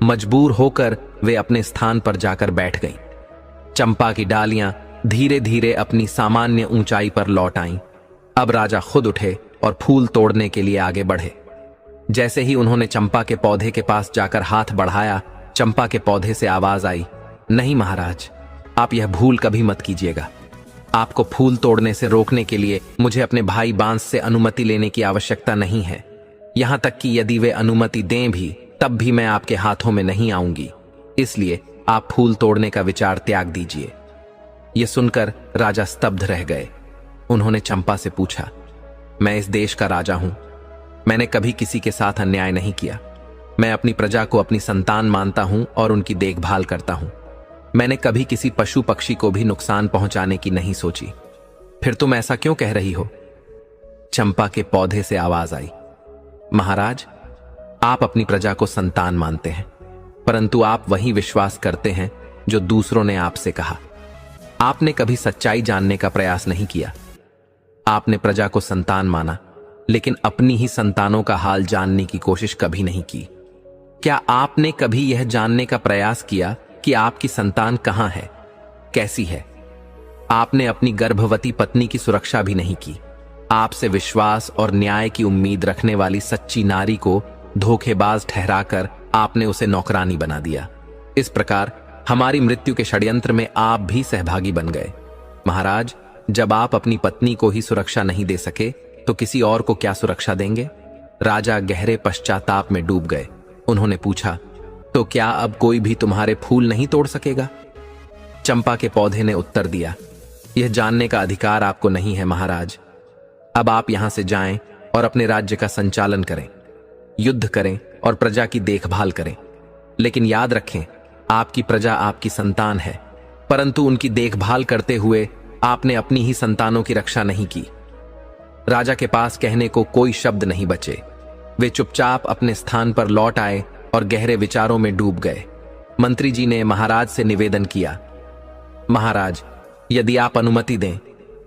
मजबूर होकर वे अपने स्थान पर जाकर बैठ गईं। चंपा की डालियां धीरे धीरे अपनी सामान्य ऊंचाई पर लौट आईं। अब राजा खुद उठे और फूल तोड़ने के लिए आगे बढ़े। जैसे ही उन्होंने चंपा के पौधे के पास जाकर हाथ बढ़ाया, चंपा के पौधे से आवाज आई, नहीं महाराज, आप यह भूल कभी मत कीजिएगा। आपको फूल तोड़ने से रोकने के लिए मुझे अपने भाई बांस से अनुमति लेने की आवश्यकता नहीं है। यहां तक कि यदि वे अनुमति दें भी, तब भी मैं आपके हाथों में नहीं आऊंगी। इसलिए आप फूल तोड़ने का विचार त्याग दीजिए। यह सुनकर राजा स्तब्ध रह गए। उन्होंने चंपा से पूछा, मैं इस देश का राजा हूं। मैंने कभी किसी के साथ अन्याय नहीं किया। मैं अपनी प्रजा को अपनी संतान मानता हूं और उनकी देखभाल करता हूं। मैंने कभी किसी पशु पक्षी को भी नुकसान पहुंचाने की नहीं सोची। फिर तुम ऐसा क्यों कह रही हो? चंपा के पौधे से आवाज आई, महाराज, आप अपनी प्रजा को संतान मानते हैं, परंतु आप वही विश्वास करते हैं जो दूसरों ने आपसे कहा। आपने कभी सच्चाई जानने का प्रयास नहीं किया। आपने प्रजा को संतान माना, लेकिन अपनी ही संतानों का हाल जानने की कोशिश कभी नहीं की। क्या आपने कभी यह जानने का प्रयास किया कि आपकी संतान कहां है, कैसी है? आपने अपनी गर्भवती पत्नी की सुरक्षा भी नहीं की। आपसे विश्वास और न्याय की उम्मीद रखने वाली सच्ची नारी को धोखेबाज ठहराकर आपने उसे नौकरानी बना दिया। इस प्रकार हमारी मृत्यु के षड्यंत्र में आप भी सहभागी बन गए। महाराज, जब आप अपनी पत्नी को ही सुरक्षा नहीं दे सके तो किसी और को क्या सुरक्षा देंगे? राजा गहरे पश्चाताप में डूब गए। उन्होंने पूछा, तो क्या अब कोई भी तुम्हारे फूल नहीं तोड़ सकेगा? चंपा के पौधे ने उत्तर दिया, यह जानने का अधिकार आपको नहीं है महाराज। अब आप यहां से जाएं और अपने राज्य का संचालन करें, युद्ध करें और प्रजा की देखभाल करें। लेकिन याद रखें, आपकी प्रजा आपकी संतान है, परंतु उनकी देखभाल करते हुए आपने अपनी ही संतानों की रक्षा नहीं की। राजा के पास कहने को कोई शब्द नहीं बचे। वे चुपचाप अपने स्थान पर लौट आए और गहरे विचारों में डूब गए। मंत्री जी ने महाराज से निवेदन किया, महाराज, यदि आप अनुमति दें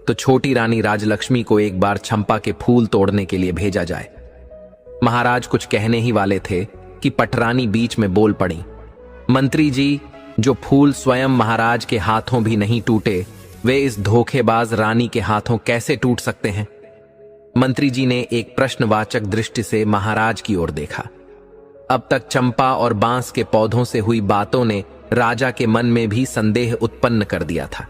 तो छोटी रानी राजलक्ष्मी को एक बार चंपा के फूल तोड़ने के लिए भेजा जाए। महाराज कुछ कहने ही वाले थे कि पटरानी बीच में बोल पड़ी, मंत्री जी, जो फूल स्वयं महाराज के हाथों भी नहीं टूटे, वे इस धोखेबाज रानी के हाथों कैसे टूट सकते हैं? मंत्री जी ने एक प्रश्नवाचक दृष्टि से महाराज की ओर देखा। अब तक चंपा और बांस के पौधों से हुई बातों ने राजा के मन में भी संदेह उत्पन्न कर दिया था।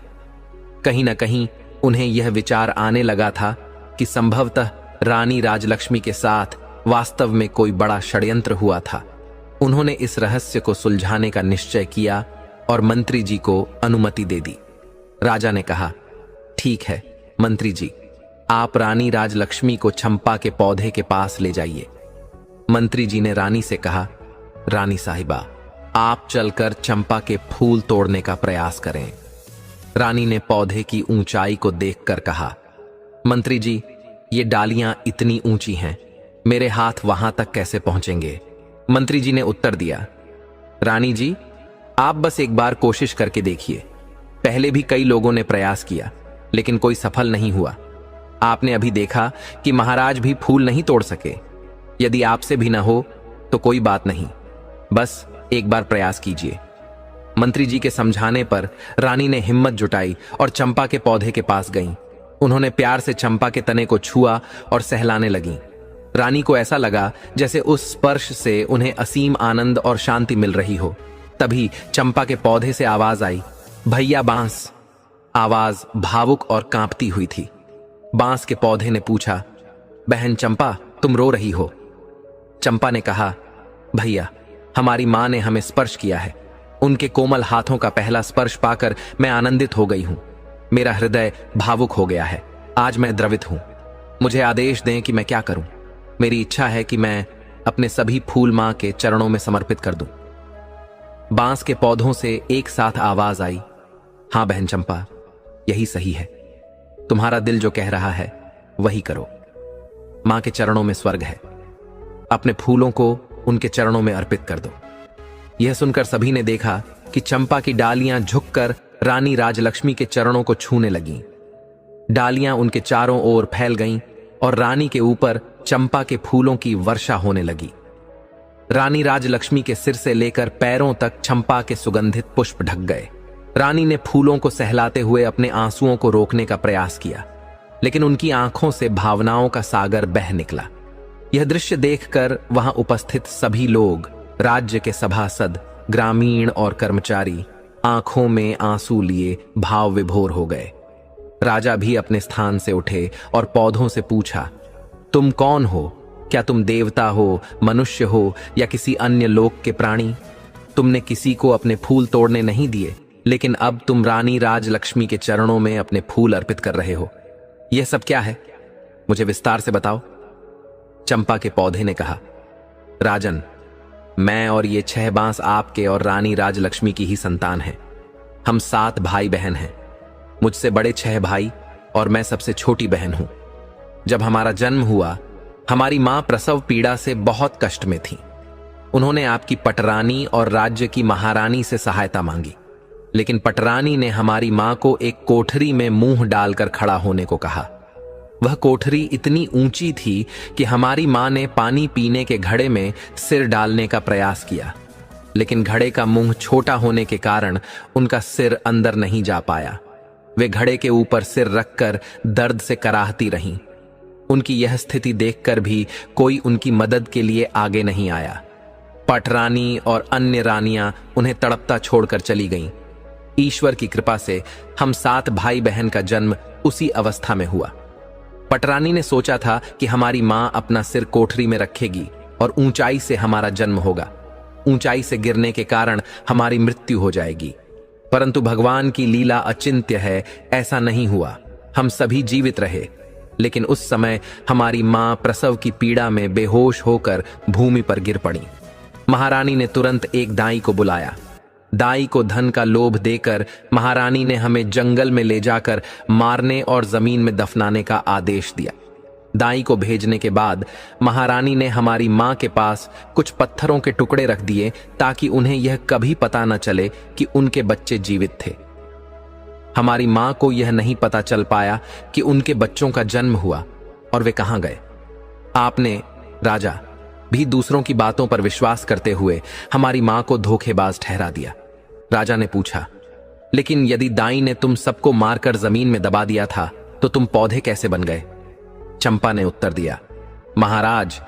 कहीं न कहीं उन्हें यह विचार आने लगा था कि संभवतः रानी राजलक्ष्मी के साथ वास्तव में कोई बड़ा षड्यंत्र हुआ था। उन्होंने इस रहस्य को सुलझाने का निश्चय किया और मंत्री जी को अनुमति दे दी। राजा ने कहा, ठीक है मंत्री जी, आप रानी राजलक्ष्मी को चंपा के पौधे के पास ले जाइए। मंत्री जी ने रानी से कहा, रानी साहिबा, आप चलकर चंपा के फूल तोड़ने का प्रयास करें। रानी ने पौधे की ऊंचाई को देखकर कहा, मंत्री जी, ये डालियां इतनी ऊंची हैं, मेरे हाथ वहां तक कैसे पहुंचेंगे? मंत्री जी ने उत्तर दिया, रानी जी, आप बस एक बार कोशिश करके देखिए। पहले भी कई लोगों ने प्रयास किया, लेकिन कोई सफल नहीं हुआ। आपने अभी देखा कि महाराज भी फूल नहीं तोड़ सके। यदि आपसे भी न हो तो कोई बात नहीं, बस एक बार प्रयास कीजिए। मंत्री जी के समझाने पर रानी ने हिम्मत जुटाई और चंपा के पौधे के पास गईं। उन्होंने प्यार से चंपा के तने को छुआ और सहलाने लगीं। रानी को ऐसा लगा जैसे उस स्पर्श से उन्हें असीम आनंद और शांति मिल रही हो। तभी चंपा के पौधे से आवाज आई, भैया बांस। आवाज भावुक और कांपती हुई थी। बांस के पौधे ने पूछा, बहन चंपा, तुम रो रही हो? चंपा ने कहा, भैया, हमारी मां ने हमें स्पर्श किया है। उनके कोमल हाथों का पहला स्पर्श पाकर मैं आनंदित हो गई हूं। मेरा हृदय भावुक हो गया है। आज मैं द्रवित हूं। मुझे आदेश दें कि मैं क्या करूं। मेरी इच्छा है कि मैं अपने सभी फूल मां के चरणों में समर्पित कर दूं। बांस के पौधों से एक साथ आवाज आई, हां बहन चंपा, यही सही है। तुम्हारा दिल जो कह रहा है वही करो। मां के चरणों में स्वर्ग है। अपने फूलों को उनके चरणों में अर्पित कर दो। यह सुनकर सभी ने देखा कि चंपा की डालियां झुककर रानी राजलक्ष्मी के चरणों को छूने लगीं। डालियां उनके चारों ओर फैल गईं और रानी के ऊपर चंपा के फूलों की वर्षा होने लगी। रानी राजलक्ष्मी के सिर से लेकर पैरों तक चंपा के सुगंधित पुष्प ढक गए। रानी ने फूलों को सहलाते हुए अपने आंसुओं को रोकने का प्रयास किया, लेकिन उनकी आंखों से भावनाओं का सागर बह निकला। यह दृश्य देखकर वहां उपस्थित सभी लोग, राज्य के सभासद, ग्रामीण और कर्मचारी, आंखों में आंसू लिए भाव विभोर हो गए। राजा भी अपने स्थान से उठे और पौधों से पूछा, तुम कौन हो? क्या तुम देवता हो, मनुष्य हो या किसी अन्य लोक के प्राणी? तुमने किसी को अपने फूल तोड़ने नहीं दिए, लेकिन अब तुम रानी राजलक्ष्मी के चरणों में अपने फूल अर्पित कर रहे हो। यह सब क्या है? मुझे विस्तार से बताओ। चंपा के पौधे ने कहा, राजन, मैं और ये 6 बांस आपके और रानी राजलक्ष्मी की ही संतान हैं। हम 7 भाई बहन हैं। मुझसे बड़े 6 भाई और मैं सबसे छोटी बहन हूं। जब हमारा जन्म हुआ, हमारी मां प्रसव पीड़ा से बहुत कष्ट में थी। उन्होंने आपकी पटरानी और राज्य की महारानी से सहायता मांगी, लेकिन पटरानी ने हमारी मां को एक कोठरी में मुंह डालकर खड़ा होने को कहा। वह कोठरी इतनी ऊंची थी कि हमारी मां ने पानी पीने के घड़े में सिर डालने का प्रयास किया, लेकिन घड़े का मुंह छोटा होने के कारण उनका सिर अंदर नहीं जा पाया। वे घड़े के ऊपर सिर रखकर दर्द से कराहती रहीं। उनकी यह स्थिति देखकर भी कोई उनकी मदद के लिए आगे नहीं आया। पटरानी और अन्य रानियां उन्हें तड़पता छोड़कर चली गईं। ईश्वर की कृपा से हम 7 भाई बहन का जन्म उसी अवस्था में हुआ। पटरानी ने सोचा था कि हमारी मां अपना सिर कोठरी में रखेगी और ऊंचाई से हमारा जन्म होगा। ऊंचाई से गिरने के कारण हमारी मृत्यु हो जाएगी, परंतु भगवान की लीला अचिंत्य है। ऐसा नहीं हुआ। हम सभी जीवित रहे, लेकिन उस समय हमारी मां प्रसव की पीड़ा में बेहोश होकर भूमि पर गिर पड़ी। महारानी ने तुरंत एक दाई को बुलाया। दाई को धन का लोभ देकर महारानी ने हमें जंगल में ले जाकर मारने और जमीन में दफनाने का आदेश दिया। दाई को भेजने के बाद महारानी ने हमारी मां के पास कुछ पत्थरों के टुकड़े रख दिए ताकि उन्हें यह कभी पता न चले कि उनके बच्चे जीवित थे। हमारी मां को यह नहीं पता चल पाया कि उनके बच्चों का जन्म हुआ और वे कहां गए। आपने, राजा, भी दूसरों की बातों पर विश्वास करते हुए हमारी मां को धोखेबाज ठहरा दिया। राजा ने पूछा, लेकिन यदि दाई ने तुम सबको मारकर जमीन में दबा दिया था तो तुम पौधे कैसे बन गए? चंपा ने उत्तर दिया, महाराज,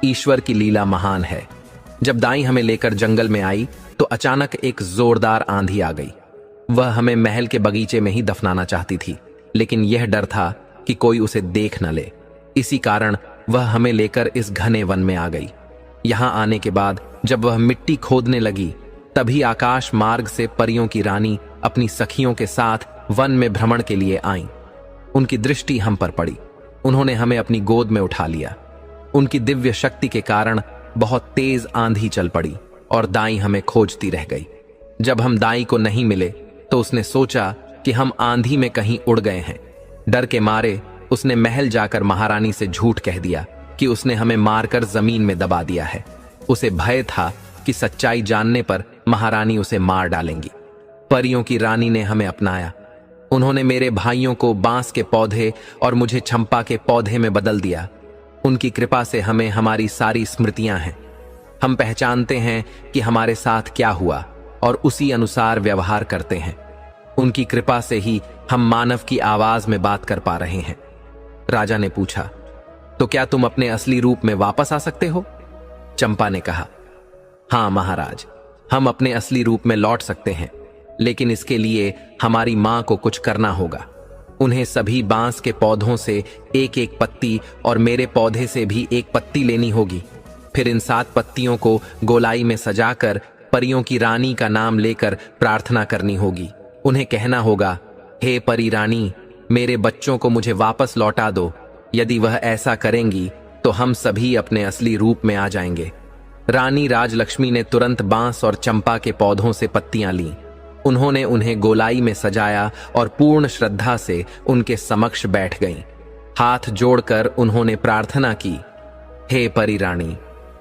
ईश्वर की लीला महान है। जब दाई हमें लेकर जंगल में आई तो अचानक एक जोरदार आंधी आ गई। वह हमें महल के बगीचे में ही दफनाना चाहती थी, लेकिन यह डर था कि कोई उसे देख न ले। इसी कारण वह हमें लेकर इस घने वन में आ गई। यहां आने के बाद जब वह मिट्टी खोदने लगी, तभी आकाश मार्ग से परियों की रानी अपनी सखियों के साथ वन में भ्रमण के लिए आईं। उनकी दृष्टि हम पर पड़ी। उन्होंने हमें अपनी गोद में उठा लिया। उनकी दिव्य शक्ति के कारण बहुत तेज आंधी चल पड़ी और दाई हमें खोजती रह गई। जब हम दाई को नहीं मिले तो उसने सोचा कि हम आंधी में कहीं उड़ गए हैं। डर के मारे उसने महल जाकर महारानी से झूठ कह दिया कि उसने हमें मारकर जमीन में दबा दिया है। उसे भय था कि सच्चाई जानने पर महारानी उसे मार डालेंगी। परियों की रानी ने हमें अपनाया। उन्होंने मेरे भाइयों को बांस के पौधे और मुझे चंपा के पौधे में बदल दिया। उनकी कृपा से हमें हमारी सारी स्मृतियां हैं। हम पहचानते हैं कि हमारे साथ क्या हुआ और उसी अनुसार व्यवहार करते हैं। उनकी कृपा से ही हम मानव की आवाज में बात कर पा रहे हैं। राजा ने पूछा, तो क्या तुम अपने असली रूप में वापस आ सकते हो? चंपा ने कहा, हां महाराज, हम अपने असली रूप में लौट सकते हैं, लेकिन इसके लिए हमारी मां को कुछ करना होगा। उन्हें सभी बांस के पौधों से एक एक पत्ती और मेरे पौधे से भी एक पत्ती लेनी होगी। फिर इन 7 पत्तियों को गोलाई में सजाकर परियों की रानी का नाम लेकर प्रार्थना करनी होगी। उन्हें कहना होगा, हे परी रानी, मेरे बच्चों को मुझे वापस लौटा दो। यदि वह ऐसा करेंगी तो हम सभी अपने असली रूप में आ जाएंगे। रानी राजलक्ष्मी ने तुरंत बांस और चंपा के पौधों से पत्तियां लीं। उन्होंने उन्हें गोलाई में सजाया और पूर्ण श्रद्धा से उनके समक्ष बैठ गईं। हाथ जोड़कर उन्होंने प्रार्थना की, हे परी रानी,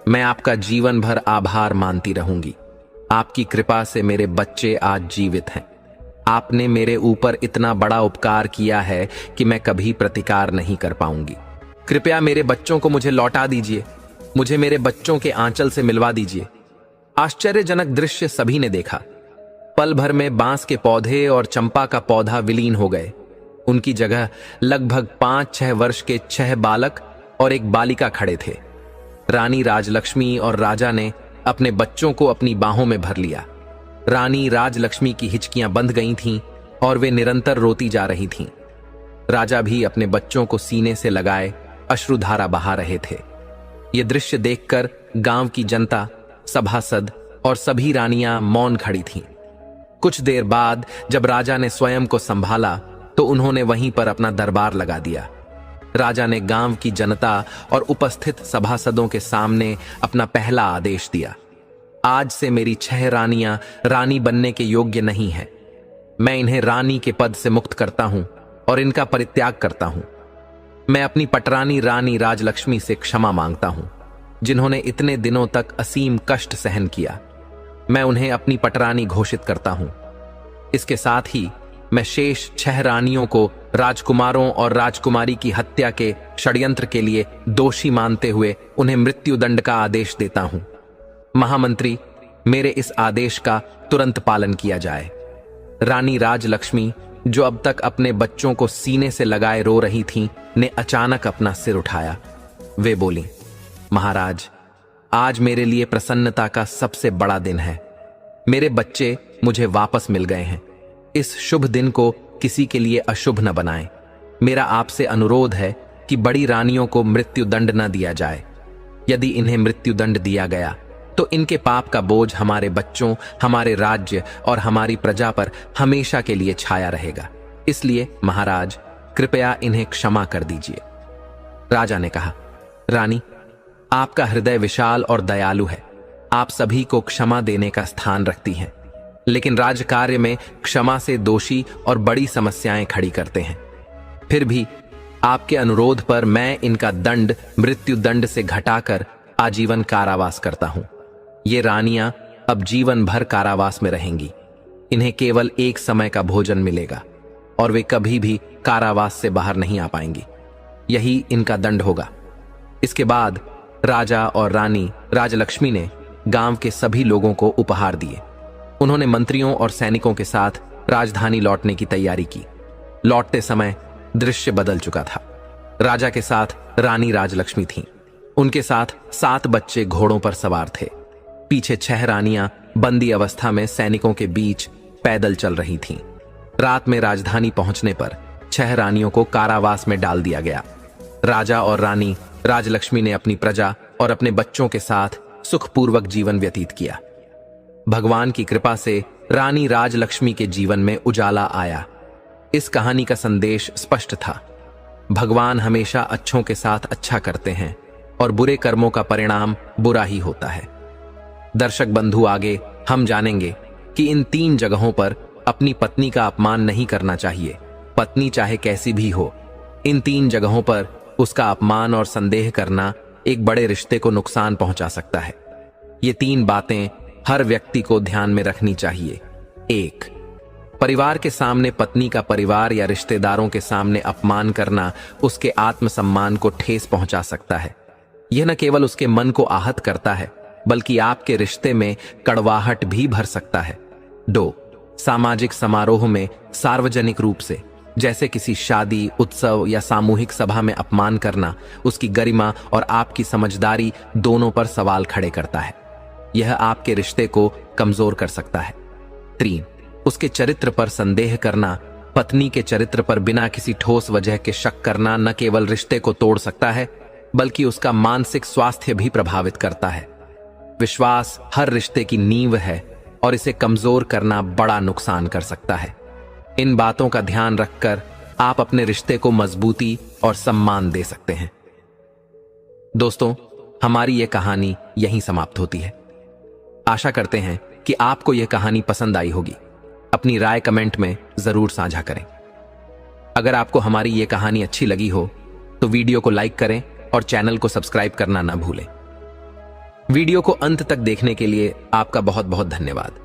मैं आपका जीवन भर आभार मानती रहूंगी। आपकी कृपा से मेरे बच्चे आज जीवित हैं। आपने मेरे ऊपर इतना बड़ा उपकार किया है कि मैं कभी प्रतिकार नहीं कर पाऊंगी। कृपया मेरे बच्चों को मुझे लौटा दीजिए। मुझे मेरे बच्चों के आंचल से मिलवा दीजिए। आश्चर्यजनक दृश्य सभी ने देखा। पल भर में बांस के पौधे और चंपा का पौधा विलीन हो गए। उनकी जगह लगभग 5-6 वर्ष के 6 बालक और एक बालिका खड़े थे। रानी राजलक्ष्मी और राजा ने अपने बच्चों को अपनी बाहों में भर लिया। रानी राजलक्ष्मी की हिचकियां बंध गई थीं और वे निरंतर रोती जा रही थीं। राजा भी अपने बच्चों को सीने से लगाए अश्रुधारा बहा रहे थे। यह दृश्य देखकर गांव की जनता, सभासद और सभी रानियां मौन खड़ी थीं। कुछ देर बाद जब राजा ने स्वयं को संभाला तो उन्होंने वहीं पर अपना दरबार लगा दिया। राजा ने गांव की जनता और उपस्थित सभासदों के सामने अपना पहला आदेश दिया, आज से मेरी 6 रानियां रानी बनने के योग्य नहीं हैं। मैं इन्हें रानी के पद से मुक्त करता हूं और इनका परित्याग करता हूं। मैं अपनी पटरानी रानी राजलक्ष्मी से क्षमा मांगता हूं, जिन्होंने इतने दिनों तक असीम कष्ट सहन किया। मैं उन्हें अपनी पटरानी घोषित करता हूं। इसके साथ ही मैं शेष 6 रानियों को राजकुमारों और राजकुमारी की हत्या के षड्यंत्र के लिए दोषी मानते हुए उन्हें मृत्युदंड का आदेश देता हूं। महामंत्री, मेरे इस आदेश का तुरंत पालन किया जाए। रानी राजलक्ष्मी, जो अब तक अपने बच्चों को सीने से लगाए रो रही थीं, ने अचानक अपना सिर उठाया। वे बोली, महाराज, आज मेरे लिए प्रसन्नता का सबसे बड़ा दिन है। मेरे बच्चे मुझे वापस मिल गए हैं। इस शुभ दिन को किसी के लिए अशुभ न बनाएं। मेरा आपसे अनुरोध है कि बड़ी रानियों को मृत्युदंड न दिया जाए। यदि इन्हें मृत्युदंड दिया गया तो इनके पाप का बोझ हमारे बच्चों, हमारे राज्य और हमारी प्रजा पर हमेशा के लिए छाया रहेगा। इसलिए महाराज, कृपया इन्हें क्षमा कर दीजिए। राजा ने कहा, रानी, आपका हृदय विशाल और दयालु है। आप सभी को क्षमा देने का स्थान रखती हैं, लेकिन राजकार्य में क्षमा से दोषी और बड़ी समस्याएं खड़ी करते हैं। फिर भी आपके अनुरोध पर मैं इनका दंड मृत्युदंड से घटाकर आजीवन कारावास करता हूं। ये रानियां अब जीवन भर कारावास में रहेंगी। इन्हें केवल एक समय का भोजन मिलेगा और वे कभी भी कारावास से बाहर नहीं आ पाएंगी। यही इनका दंड होगा। इसके बाद राजा और रानी राजलक्ष्मी ने गांव के सभी लोगों को उपहार दिए। उन्होंने मंत्रियों और सैनिकों के साथ राजधानी लौटने की तैयारी की। लौटते समय दृश्य बदल चुका था। राजा के साथ रानी राजलक्ष्मी थीं। उनके साथ 7 बच्चे घोड़ों पर सवार थे। पीछे 6 रानियां बंदी अवस्था में सैनिकों के बीच पैदल चल रही थीं। रात में राजधानी पहुंचने पर 6 रानियों को कारावास में डाल दिया गया। राजा और रानी राजलक्ष्मी ने अपनी प्रजा और अपने बच्चों के साथ सुखपूर्वक जीवन व्यतीत किया। भगवान की कृपा से रानी राजलक्ष्मी के जीवन में उजाला आया। इस कहानी का संदेश स्पष्ट था। भगवान हमेशा अच्छों के साथ अच्छा करते हैं और बुरे कर्मों का परिणाम बुरा ही होता है। दर्शक बंधु, आगे हम जानेंगे कि इन 3 जगहों पर अपनी पत्नी का अपमान नहीं करना चाहिए। पत्नी चाहे कैसी भी हो, इन 3 जगहों पर उसका अपमान और संदेह करना एक बड़े रिश्ते को नुकसान पहुंचा सकता है। ये 3 बातें हर व्यक्ति को ध्यान में रखनी चाहिए। 1, परिवार के सामने पत्नी का परिवार या रिश्तेदारों के सामने अपमान करना उसके आत्मसम्मान को ठेस पहुंचा सकता है। यह न केवल उसके मन को आहत करता है, बल्कि आपके रिश्ते में कड़वाहट भी भर सकता है। 2, सामाजिक समारोह में सार्वजनिक रूप से, जैसे किसी शादी, उत्सव या सामूहिक सभा में अपमान करना उसकी गरिमा और आपकी समझदारी दोनों पर सवाल खड़े करता है। यह आपके रिश्ते को कमजोर कर सकता है। 3, उसके चरित्र पर संदेह करना, पत्नी के चरित्र पर बिना किसी ठोस वजह के शक करना न केवल रिश्ते को तोड़ सकता है, बल्कि उसका मानसिक स्वास्थ्य भी प्रभावित करता है। विश्वास हर रिश्ते की नींव है और इसे कमजोर करना बड़ा नुकसान कर सकता है। इन बातों का ध्यान रखकर आप अपने रिश्ते को मजबूती और सम्मान दे सकते हैं। दोस्तों, हमारी यह कहानी यहीं समाप्त होती है। आशा करते हैं कि आपको यह कहानी पसंद आई होगी। अपनी राय कमेंट में जरूर साझा करें। अगर आपको हमारी यह कहानी अच्छी लगी हो तो वीडियो को लाइक करें और चैनल को सब्सक्राइब करना ना भूलें। वीडियो को अंत तक देखने के लिए आपका बहुत बहुत धन्यवाद।